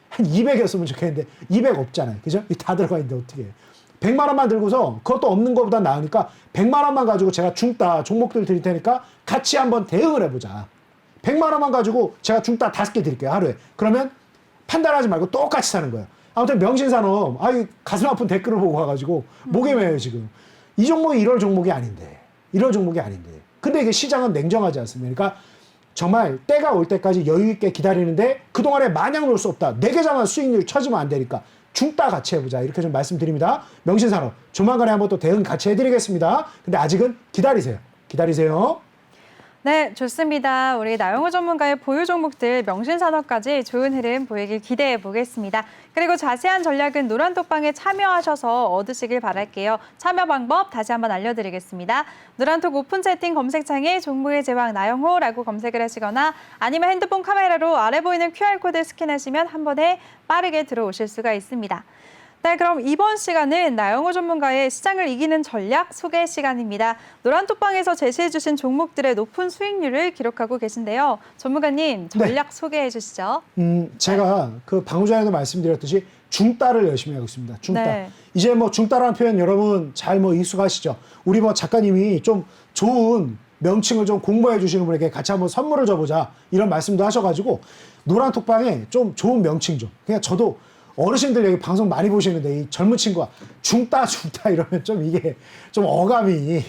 한 200이었으면 좋겠는데 200 없잖아요. 그죠? 다 들어가 있는데 어떻게 해요? 100만 원만 들고서 그것도 없는 것보다 나으니까 100만 원만 가지고 제가 중따 종목들 드릴 테니까 같이 한번 대응을 해보자. 100만 원만 가지고 제가 중따 5개 드릴게요. 하루에. 그러면 판단하지 말고 똑같이 사는 거예요. 아무튼 명신산업 가슴 아픈 댓글을 보고 와가지고 목이 메요 지금. 이 종목이 이럴 종목이 아닌데. 이럴 종목이 아닌데. 근데 이게 시장은 냉정하지 않습니까? 그러니까 정말 때가 올 때까지 여유 있게 기다리는데 그동안에 마냥 놀 수 없다. 내 계좌만 수익률 쳐지면 안 되니까 중따 같이 해보자. 이렇게 좀 말씀드립니다. 명신산업 조만간에 한번 또 대응 같이 해드리겠습니다. 근데 아직은 기다리세요. 기다리세요. 네, 좋습니다. 우리 나영호 전문가의 보유 종목들 명신산업까지 좋은 흐름 보이길 기대해 보겠습니다. 그리고 자세한 전략은 노란톡방에 참여하셔서 얻으시길 바랄게요. 참여 방법 다시 한번 알려드리겠습니다. 노란톡 오픈 채팅 검색창에 종목의 제왕 나영호라고 검색을 하시거나 아니면 핸드폰 카메라로 아래 보이는 QR코드 스캔하시면 한 번에 빠르게 들어오실 수가 있습니다. 네, 그럼 이번 시간은 나영호 전문가의 시장을 이기는 전략 소개 시간입니다. 노란톡방에서 제시해 주신 종목들의 높은 수익률을 기록하고 계신데요. 전문가님, 전략 소개해 주시죠. 제가 그 방금 전에도 말씀드렸듯이 중따를 열심히 하고 있습니다. 중따. 네. 이제 뭐 중따라는 표현 여러분 잘 뭐 익숙하시죠? 우리 뭐 작가님이 좀 좋은 명칭을 좀 공부해 주시는 분에게 같이 한번 선물을 줘보자 이런 말씀도 하셔가지고 노란톡방에 좀 좋은 명칭 좀. 그냥 저도 어르신들 여기 방송 많이 보시는데 이 젊은 친구가 중따 이러면 좀 이게 좀 어감이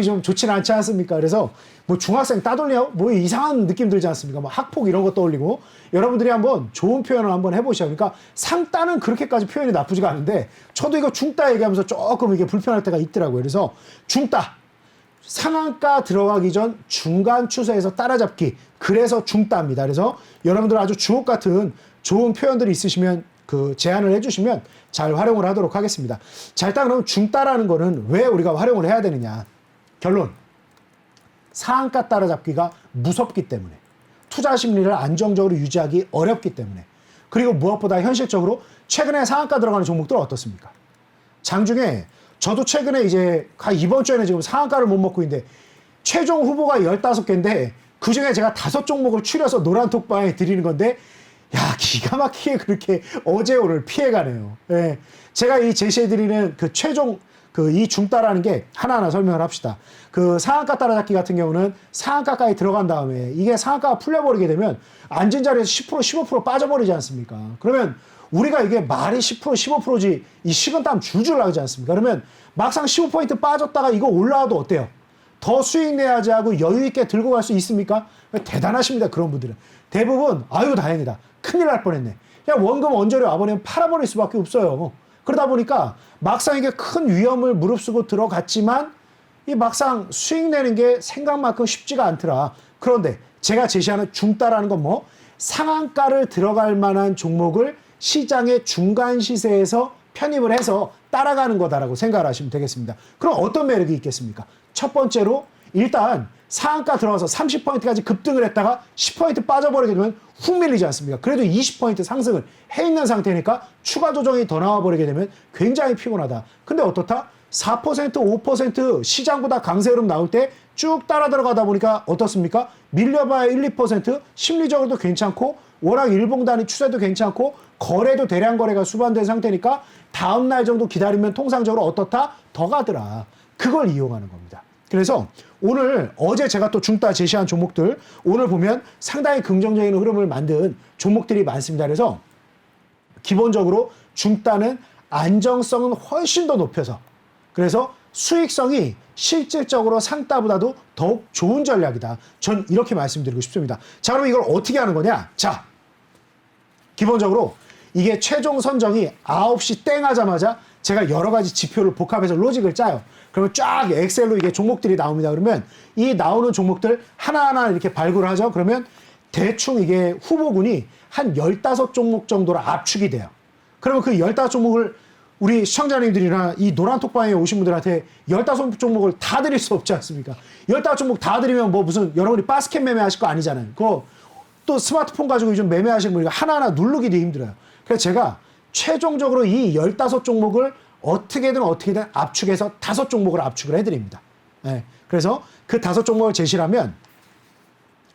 좀 좋지는 않지 않습니까? 그래서 뭐 중학생 따돌려 뭐 이상한 느낌 들지 않습니까? 뭐 학폭 이런 거 떠올리고 여러분들이 한번 좋은 표현을 한번 해보시죠. 그러니까 상따는 그렇게까지 표현이 나쁘지가 않은데 저도 이거 중따 얘기하면서 조금 이게 불편할 때가 있더라고요. 그래서 중따 상한가 들어가기 전 중간 추세에서 따라잡기 그래서 중따입니다. 그래서 여러분들 아주 주옥 같은 좋은 표현들이 있으시면 그 제안을 해주시면 잘 활용을 하도록 하겠습니다. 자, 일단 그럼 중따라는 거는 왜 우리가 활용을 해야 되느냐. 결론. 상한가 따라잡기가 무섭기 때문에. 투자 심리를 안정적으로 유지하기 어렵기 때문에. 그리고 무엇보다 현실적으로 최근에 상한가 들어가는 종목들 어떻습니까? 장중에 저도 최근에 이제 이번 주에는 지금 상한가를 못 먹고 있는데 최종 후보가 15개인데 그중에 제가 5종목을 추려서 노란톡방에 드리는 건데 야, 기가 막히게 그렇게 어제 오늘 피해가네요. 예. 제가 이 제시해드리는 그 최종, 이 중따라는 게 하나하나 설명을 합시다. 그 상한가 따라잡기 같은 경우는 상한가까지 들어간 다음에 이게 상한가가 풀려버리게 되면 앉은 자리에서 10%, 15% 빠져버리지 않습니까? 그러면 우리가 이게 말이 10% 15%지 이 식은땀 줄줄 나지 않습니까? 그러면 막상 15포인트 빠졌다가 이거 올라와도 어때요? 더 수익 내야지 하고 여유 있게 들고 갈 수 있습니까? 대단하십니다. 그런 분들은. 대부분 아유 다행이다. 큰일 날 뻔했네. 그냥 원금 원저리 와버리면 팔아버릴 수밖에 없어요. 그러다 보니까 막상 이게 큰 위험을 무릅쓰고 들어갔지만 이 막상 수익 내는 게 생각만큼 쉽지가 않더라. 그런데 제가 제시하는 중따라는 건 뭐? 상한가를 들어갈 만한 종목을 시장의 중간 시세에서 편입을 해서 따라가는 거다라고 생각을 하시면 되겠습니다. 그럼 어떤 매력이 있겠습니까? 첫 번째로 일단 상한가 들어가서 30포인트까지 급등을 했다가 10포인트 빠져버리게 되면 훅 밀리지 않습니까? 그래도 20포인트 상승을 해 있는 상태니까 추가 조정이 더 나와버리게 되면 굉장히 피곤하다. 근데 어떻다? 4%, 5% 시장보다 강세 흐름 나올 때 쭉 따라 들어가다 보니까 어떻습니까? 밀려봐야 1, 2% 심리적으로도 괜찮고 워낙 일봉단위 추세도 괜찮고 거래도 대량 거래가 수반된 상태니까 다음날 정도 기다리면 통상적으로 어떻다? 더 가더라. 그걸 이용하는 겁니다. 그래서 오늘 어제 제가 또 중따 제시한 종목들 오늘 보면 상당히 긍정적인 흐름을 만든 종목들이 많습니다. 그래서 기본적으로 중따는 안정성은 훨씬 더 높여서 그래서 수익성이 실질적으로 상따보다도 더욱 좋은 전략이다. 전 이렇게 말씀드리고 싶습니다. 자, 그럼 이걸 어떻게 하는 거냐? 자, 기본적으로 이게 최종 선정이 9시 땡 하자마자 제가 여러 가지 지표를 복합해서 로직을 짜요. 그러면 쫙 엑셀로 이게 종목들이 나옵니다. 그러면 이 나오는 종목들 하나하나 이렇게 발굴을 하죠. 그러면 대충 이게 후보군이 한 15종목 정도로 압축이 돼요. 그러면 그 15종목을 우리 시청자님들이나 이 노란톡방에 오신 분들한테 15종목을 다 드릴 수 없지 않습니까? 15종목 다 드리면 뭐 무슨 여러분이 바스켓 매매하실 거 아니잖아요. 그거 또 스마트폰 가지고 요즘 매매하시는 분이 하나하나 누르기도 힘들어요. 그래서 제가 최종적으로 이 15종목을 어떻게든 압축해서 5종목을 압축을 해드립니다. 네. 그래서 그 5종목을 제시하면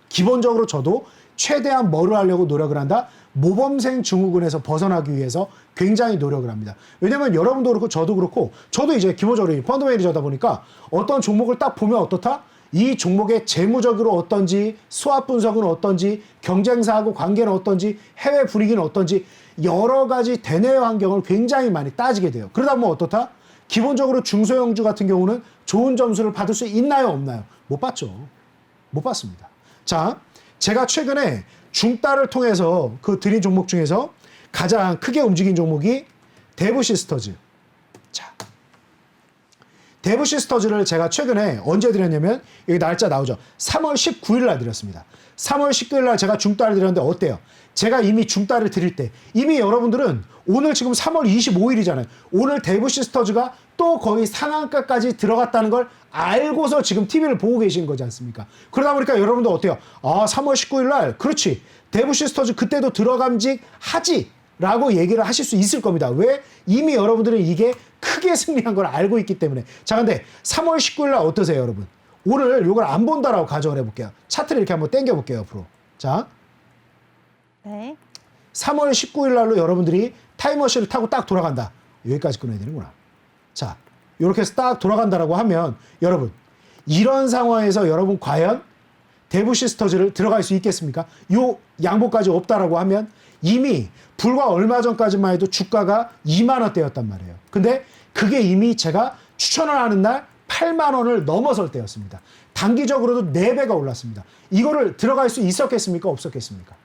기본적으로 저도 최대한 뭐를 하려고 노력을 한다? 모범생 증후군에서 벗어나기 위해서 굉장히 노력을 합니다. 왜냐면 여러분도 그렇고 저도 그렇고 저도 이제 기본적으로 펀드 매니저다 보니까 어떤 종목을 딱 보면 어떻다? 이 종목의 재무적으로 어떤지, 수합 분석은 어떤지, 경쟁사하고 관계는 어떤지, 해외 분위기는 어떤지 여러 가지 대내 환경을 굉장히 많이 따지게 돼요. 그러다 보면 어떻다? 기본적으로 중소형주 같은 경우는 좋은 점수를 받을 수 있나요? 없나요? 못 받죠. 못 받습니다. 자, 제가 최근에 중따를 통해서 그 드린 종목 중에서 가장 크게 움직인 종목이 대부시스터즈. 자, 대부시스터즈를 제가 최근에 언제 드렸냐면 여기 날짜 나오죠. 3월 19일 날 드렸습니다. 3월 19일 날 제가 중따를 드렸는데 어때요? 제가 이미 중따를 드릴 때 이미 여러분들은 오늘 지금 3월 25일이잖아요. 오늘 대부시스터즈가 또 거의 상한가까지 들어갔다는 걸 알고서 지금 TV를 보고 계신 거지 않습니까? 그러다 보니까 여러분들 어때요? 아, 3월 19일 날 그렇지. 대부시스터즈 그때도 들어감직 하지. 라고 얘기를 하실 수 있을 겁니다. 왜? 이미 여러분들은 이게 크게 승리한 걸 알고 있기 때문에. 자, 근데 3월 19일 날 어떠세요, 여러분? 오늘 이걸 안 본다라고 가정을 해볼게요. 차트를 이렇게 한번 당겨볼게요, 옆으로. 자. 네. 3월 19일 날로 여러분들이 타임머신을 타고 딱 돌아간다. 여기까지 끊어야 되는구나. 자, 이렇게 해서 딱 돌아간다라고 하면 여러분, 이런 상황에서 여러분 과연 대부시스터즈를 들어갈 수 있겠습니까? 요 양보까지 없다라고 하면 이미 불과 얼마 전까지만 해도 주가가 2만 원대였단 말이에요. 근데 그게 이미 제가 추천을 하는 날 8만 원을 넘어설 때였습니다. 단기적으로도 4배가 올랐습니다. 이거를 들어갈 수 있었겠습니까? 없었겠습니까?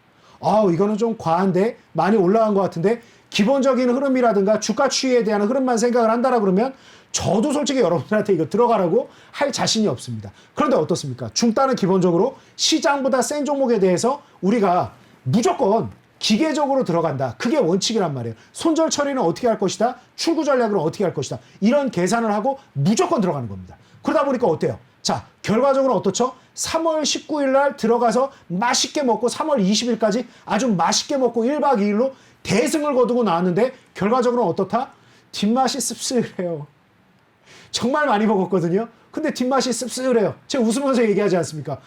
이거는 좀 과한데 많이 올라간 것 같은데 기본적인 흐름이라든가 주가 추이에 대한 흐름만 생각을 한다라 그러면 저도 솔직히 여러분들한테 이거 들어가라고 할 자신이 없습니다. 그런데 어떻습니까? 중따는 기본적으로 시장보다 센 종목에 대해서 우리가 무조건 기계적으로 들어간다. 그게 원칙이란 말이에요. 손절 처리는 어떻게 할 것이다. 출구 전략은 어떻게 할 것이다. 이런 계산을 하고 무조건 들어가는 겁니다. 그러다 보니까 어때요? 자, 결과적으로 어떻죠? 3월 19일 날 들어가서 맛있게 먹고 3월 20일까지 아주 맛있게 먹고 1박 2일로 대승을 거두고 나왔는데 결과적으로 어떻다? 뒷맛이 씁쓸해요. 정말 많이 먹었거든요. 근데 뒷맛이 씁쓸해요. 제가 웃으면서 얘기하지 않습니까?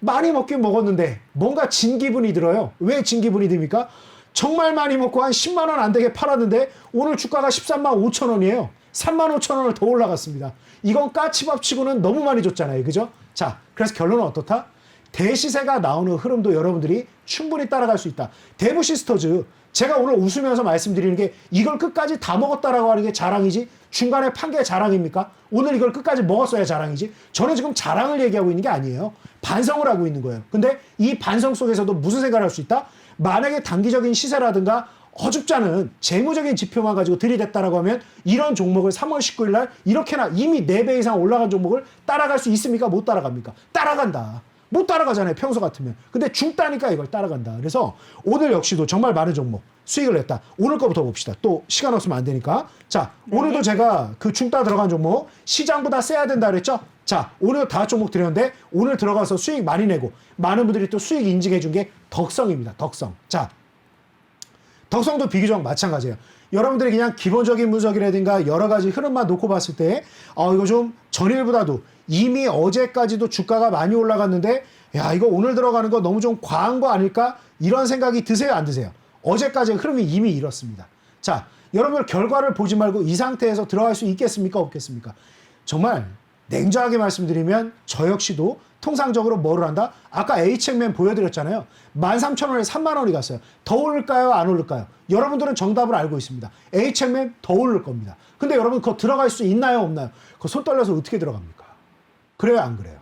많이 먹긴 먹었는데 뭔가 진 기분이 들어요. 왜 진 기분이 듭니까? 정말 많이 먹고 한 10만 원 안 되게 팔았는데 오늘 주가가 13만 5천 원이에요. 3만 5천 원을 더 올라갔습니다. 이건 까치밥 치고는 너무 많이 줬잖아요. 그죠? 자, 그래서 결론은 어떻다? 대시세가 나오는 흐름도 여러분들이 충분히 따라갈 수 있다. 대부시스터즈, 제가 오늘 웃으면서 말씀드리는 게 이걸 끝까지 다 먹었다라고 하는 게 자랑이지 중간에 판 게 자랑입니까? 오늘 이걸 끝까지 먹었어야 자랑이지. 저는 지금 자랑을 얘기하고 있는 게 아니에요. 반성을 하고 있는 거예요. 근데 이 반성 속에서도 무슨 생각을 할 수 있다? 만약에 단기적인 시세라든가 어줍지 않은 재무적인 지표만 가지고 들이댔다라고 하면 이런 종목을 3월 19일 날 이렇게나 이미 4배 이상 올라간 종목을 따라갈 수 있습니까? 못 따라갑니까? 따라간다. 못 따라가잖아요. 평소 같으면. 근데 죽다니까 이걸 따라간다. 그래서 오늘 역시도 정말 많은 종목 수익을 냈다. 오늘 거부터 봅시다. 또 시간 없으면 안 되니까. 자, 오늘도 제가 그 중따 들어간 종목 시장보다 세야 된다 그랬죠? 자, 오늘 5종목 드렸는데 오늘 들어가서 수익 많이 내고 많은 분들이 또 수익 인증해 준 게 덕성입니다. 덕성. 자, 덕성도 비교적 마찬가지예요. 여러분들이 그냥 기본적인 분석이라든가 여러 가지 흐름만 놓고 봤을 때 이거 좀 전일보다도 이미 어제까지도 주가가 많이 올라갔는데 야 이거 오늘 들어가는 거 너무 좀 과한 거 아닐까? 이런 생각이 드세요 안 드세요? 어제까지 흐름이 이미 이렇습니다. 자, 여러분들 결과를 보지 말고 이 상태에서 들어갈 수 있겠습니까? 없겠습니까? 정말 냉정하게 말씀드리면 저 역시도 통상적으로 뭐를 한다? 아까 H액면 보여드렸잖아요. 13,000원에 3만원이 갔어요. 더 오를까요? 안 오를까요? 여러분들은 정답을 알고 있습니다. H액면 더 오를 겁니다. 근데 여러분 그거 들어갈 수 있나요? 없나요? 그거 손 떨려서 어떻게 들어갑니까? 그래요? 안 그래요?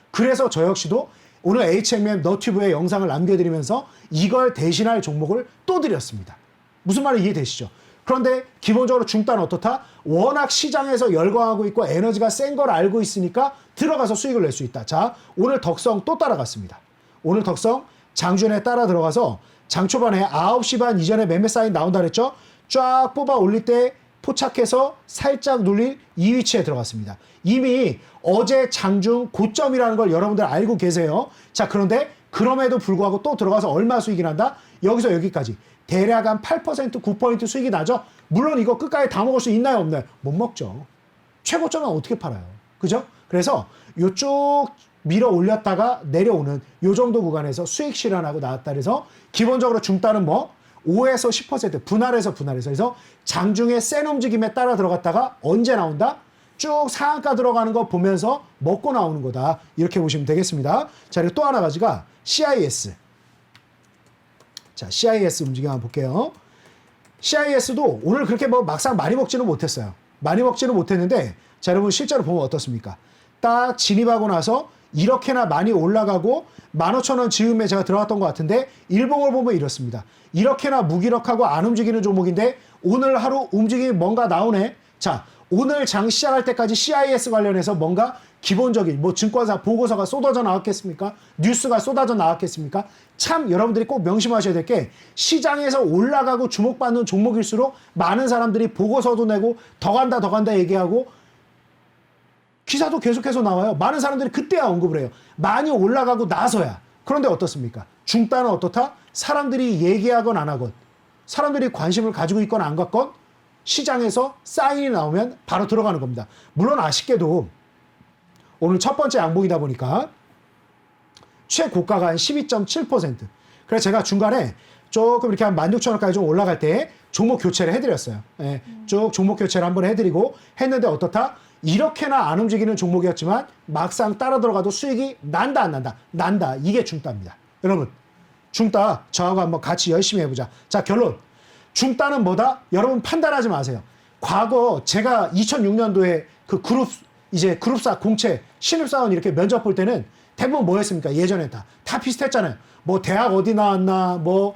그래서 저 역시도 오늘 H액면 너튜브에 영상을 남겨드리면서 이걸 대신할 종목을 또 드렸습니다. 무슨 말인지 이해되시죠? 그런데 기본적으로 중단은 어떻다? 워낙 시장에서 열광하고 있고 에너지가 센 걸 알고 있으니까 들어가서 수익을 낼 수 있다. 자, 오늘 덕성 또 따라갔습니다. 오늘 덕성 장준에 따라 들어가서 장 초반에 9시 반 이전에 매매 사인 나온다 그랬죠? 쫙 뽑아 올릴 때 포착해서 살짝 눌릴 이 위치에 들어갔습니다. 이미 어제 장중 고점이라는 걸 여러분들 알고 계세요. 자, 그런데 그럼에도 불구하고 또 들어가서 얼마 수익이 난다? 여기서 여기까지. 대략 한 8%, 9% 수익이 나죠? 물론 이거 끝까지 다 먹을 수 있나요? 없나요? 못 먹죠. 최고점은 어떻게 팔아요? 그죠? 그래서 요쪽 밀어 올렸다가 내려오는 요 정도 구간에서 수익 실현하고 나왔다 그래서 기본적으로 중단은 뭐 5에서 10% 분할해서 그래서 장중에 센 움직임에 따라 들어갔다가 언제 나온다? 쭉 상한가 들어가는 거 보면서 먹고 나오는 거다. 이렇게 보시면 되겠습니다. 자, 그리고 또 하나 가지가 CIS. 자, CIS 움직임 한번 볼게요. CIS도 오늘 그렇게 뭐 막상 많이 먹지는 못했어요. 많이 먹지는 못했는데, 자, 여러분 실제로 보면 어떻습니까? 딱 진입하고 나서 이렇게나 많이 올라가고 15,000원 즈음에 제가 들어갔던 것 같은데 일봉을 보면 이렇습니다. 이렇게나 무기력하고 안 움직이는 종목인데 오늘 하루 움직임이 뭔가 나오네. 자, 오늘 장 시작할 때까지 CIS 관련해서 뭔가 기본적인 뭐 증권사 보고서가 쏟아져 나왔겠습니까? 뉴스가 쏟아져 나왔겠습니까? 참 여러분들이 꼭 명심하셔야 될 게 시장에서 올라가고 주목받는 종목일수록 많은 사람들이 보고서도 내고 더 간다 얘기하고 기사도 계속해서 나와요. 많은 사람들이 그때야 언급을 해요. 많이 올라가고 나서야. 그런데 어떻습니까? 중단은 어떻다? 사람들이 얘기하건 안 하건 사람들이 관심을 가지고 있건 안 갖건 시장에서 사인이 나오면 바로 들어가는 겁니다. 물론 아쉽게도 오늘 첫 번째 양봉이다 보니까 최고가가 한 12.7%. 그래서 제가 중간에 조금 이렇게 한 16,000원까지 좀 올라갈 때 종목 교체를 해드렸어요. 예, 쭉 종목 교체를 한번 해드리고 했는데 어떻다? 이렇게나 안 움직이는 종목이었지만 막상 따라 들어가도 수익이 난다 안 난다? 난다. 이게 중따입니다. 여러분 중따 저하고 한번 같이 열심히 해보자. 자, 결론. 중따는 뭐다? 여러분 판단하지 마세요. 과거 제가 2006년도에 그 그룹사 공채 신입사원 이렇게 면접 볼 때는 대부분 뭐였습니까? 예전에 다 비슷했잖아요. 뭐 대학 어디 나왔나, 뭐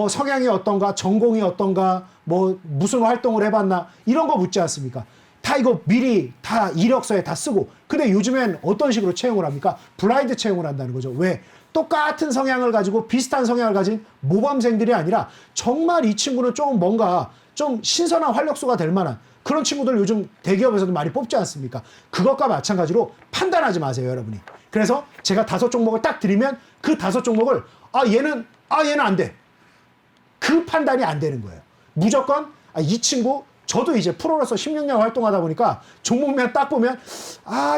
성향이 어떤가, 전공이 어떤가, 뭐 무슨 활동을 해봤나 이런 거 묻지 않습니까? 다 이거 미리 다 이력서에 다 쓰고. 근데 요즘엔 어떤 식으로 채용을 합니까? 블라인드 채용을 한다는 거죠. 왜? 똑같은 성향을 가지고 비슷한 성향을 가진 모범생들이 아니라 정말 이 친구는 좀 뭔가 좀 신선한 활력소가 될 만한 그런 친구들 요즘 대기업에서도 많이 뽑지 않습니까? 그것과 마찬가지로 판단하지 마세요, 여러분이. 그래서 제가 5종목을 딱 드리면 그 5종목을 얘는 안 돼. 그 판단이 안 되는 거예요. 무조건 이 친구 저도 이제 프로로서 16년 활동하다 보니까 종목면 딱 보면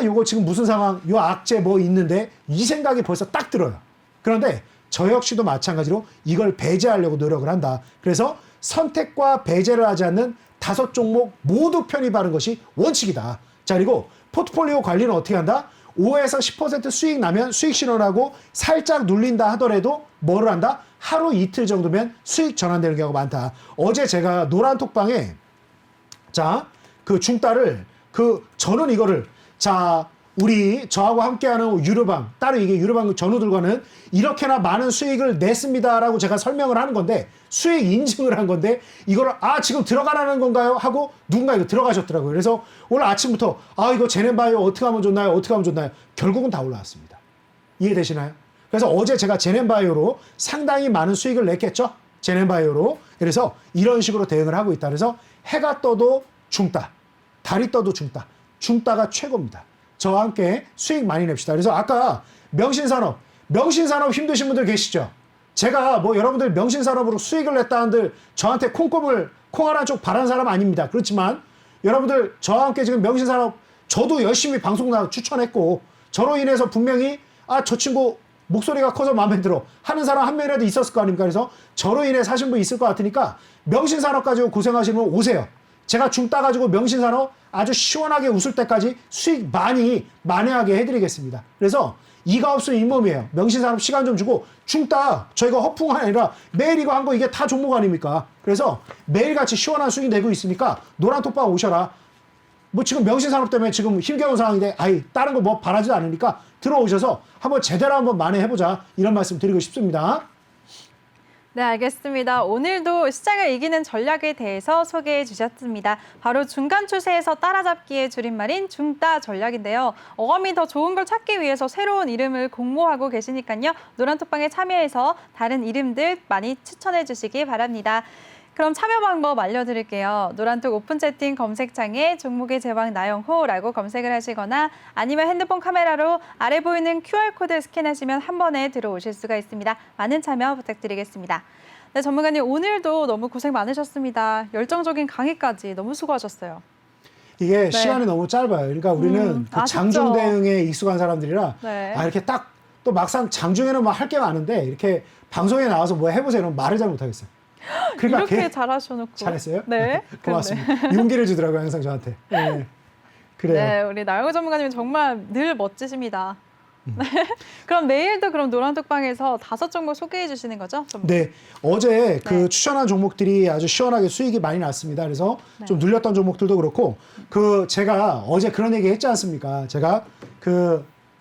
요거 지금 무슨 상황, 요 악재 뭐 있는데 이 생각이 벌써 딱 들어요. 그런데 저 역시도 마찬가지로 이걸 배제하려고 노력을 한다. 그래서 선택과 배제를 하지 않는 5종목 모두 편입하는 것이 원칙이다. 자, 그리고 포트폴리오 관리는 어떻게 한다? 5에서 10% 수익 나면 수익 신호라고 살짝 눌린다 하더라도 뭐를 한다? 하루 이틀 정도면 수익 전환되는 경우가 많다. 어제 제가 노란 톡방에 자, 그 중따를 저는 이거를 저하고 함께하는 유료방, 따로 이게 유료방 전우들과는 이렇게나 많은 수익을 냈습니다라고 제가 설명을 하는 건데, 수익 인증을 한 건데, 이거를, 지금 들어가라는 건가요? 하고 누군가 이거 들어가셨더라고요. 그래서 오늘 아침부터, 이거 제넨바이오 어떻게 하면 좋나요? 어떻게 하면 좋나요? 결국은 다 올라왔습니다. 이해되시나요? 그래서 어제 제가 제넨바이오로 상당히 많은 수익을 냈겠죠? 제넨바이오로. 그래서 이런 식으로 대응을 하고 있다. 그래서 해가 떠도 중따, 달이 떠도 중따. 중따가 최고입니다. 저와 함께 수익 많이 냅시다. 그래서 아까 명신산업 힘드신 분들 계시죠? 제가 여러분들 명신산업으로 수익을 냈다는들 저한테 콩 하나 쪽 바란 사람 아닙니다. 그렇지만 여러분들 저와 함께 지금 명신산업 저도 열심히 방송 나가 추천했고, 저로 인해서 분명히 저 친구 목소리가 커서 마음에 들어 하는 사람 한 명이라도 있었을 거 아닙니까? 그래서 저로 인해 사신 분 있을 것 같으니까 명신산업 가지고 고생하시는 분 오세요. 제가 중 따가지고 명신산업 아주 시원하게 웃을 때까지 수익 많이 만회하게 해드리겠습니다. 그래서 이가 없으면 잇몸이에요. 명신산업 시간 좀 주고 중 따 저희가 허풍 아니라 매일 이거 한 거 이게 다 종목 아닙니까? 그래서 매일같이 시원한 수익 내고 있으니까 노란 톡방 오셔라. 지금 명신산업 때문에 지금 힘겨운 상황인데 다른 거 바라지 않으니까 들어오셔서 한번 제대로 한번 만회해보자, 이런 말씀 드리고 싶습니다. 네, 알겠습니다. 오늘도 시장을 이기는 전략에 대해서 소개해 주셨습니다. 바로 중간 추세에서 따라잡기의 줄임말인 중따 전략인데요. 어감이 더 좋은 걸 찾기 위해서 새로운 이름을 공모하고 계시니까요. 노란톡방에 참여해서 다른 이름들 많이 추천해 주시기 바랍니다. 그럼 참여 방법 알려드릴게요. 노란톡 오픈 채팅 검색창에 종목의 제왕 나영호라고 검색을 하시거나 아니면 핸드폰 카메라로 아래 보이는 QR코드 스캔하시면 한 번에 들어오실 수가 있습니다. 많은 참여 부탁드리겠습니다. 네, 전문가님 오늘도 너무 고생 많으셨습니다. 열정적인 강의까지 너무 수고하셨어요. 이게 시간이 너무 짧아요. 그러니까 우리는 장중 대응에 익숙한 사람들이라 이렇게 딱 또 막상 장중에는 할 게 많은데 이렇게 방송에 나와서 해보세요. 이러면 말을 잘 못하겠어요. 그러니까 이렇게 잘하셔놓고. 잘했어요? 네. 고맙습니다. 용기를 주더라고요, 항상 저한테. 네. 그래요. 네, 우리 나영호 전문가님 정말 늘 멋지십니다. 네. 그럼 내일도 노란톡방에서 5종목 소개해 주시는 거죠? 네. 어제 추천한 종목들이 아주 시원하게 수익이 많이 났습니다. 그래서 좀 눌렸던 종목들도 그렇고, 제가 어제 그런 얘기 했지 않습니까? 제가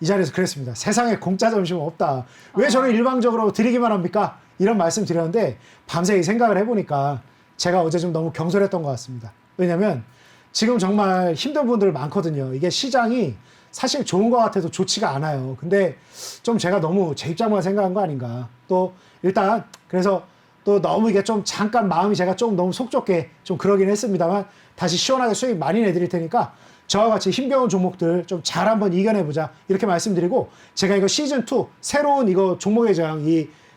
이 자리에서 그랬습니다. 세상에 공짜 점심은 없다. 왜 저는 일방적으로 드리기만 합니까? 이런 말씀 드렸는데, 밤새 이 생각을 해보니까 제가 어제 좀 너무 경솔했던 것 같습니다. 왜냐면 지금 정말 힘든 분들 많거든요. 이게 시장이 사실 좋은 것 같아도 좋지가 않아요. 근데 좀 제가 너무 제 입장만 생각한 거 아닌가. 또 일단 그래서 또 너무 이게 좀 잠깐 마음이 제가 좀 너무 속 좁게 좀 그러긴 했습니다만, 다시 시원하게 수익 많이 내드릴 테니까 저와 같이 힘겨운 종목들 좀 잘 한번 이겨내보자, 이렇게 말씀드리고, 제가 이거 시즌2 새로운 이거 종목의 장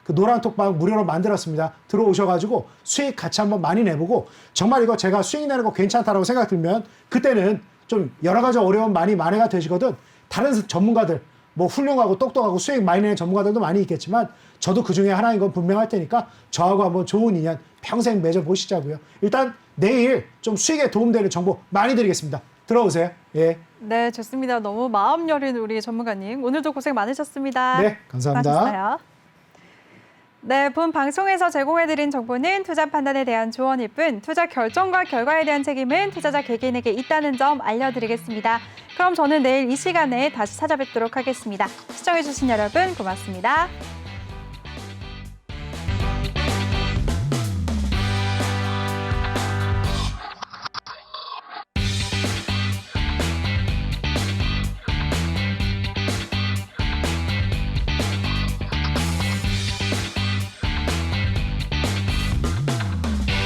노란 톡방 무료로 만들었습니다. 들어오셔가지고 수익 같이 한번 많이 내보고, 정말 이거 제가 수익 내는 거 괜찮다라고 생각 들면 그때는 좀 여러 가지 어려움 많이 만회가 되시거든. 다른 전문가들 훌륭하고 똑똑하고 수익 많이 내는 전문가들도 많이 있겠지만 저도 그 중에 하나인 건 분명할 테니까 저하고 한번 좋은 인연 평생 맺어보시자고요. 일단 내일 좀 수익에 도움되는 정보 많이 드리겠습니다. 들어오세요. 예. 네, 좋습니다. 너무 마음 여린 우리 전문가님, 오늘도 고생 많으셨습니다. 네, 감사합니다. 수고하셨어요. 네, 본 방송에서 제공해드린 정보는 투자 판단에 대한 조언일 뿐 투자 결정과 결과에 대한 책임은 투자자 개개인에게 있다는 점 알려드리겠습니다. 그럼 저는 내일 이 시간에 다시 찾아뵙도록 하겠습니다. 시청해주신 여러분 고맙습니다.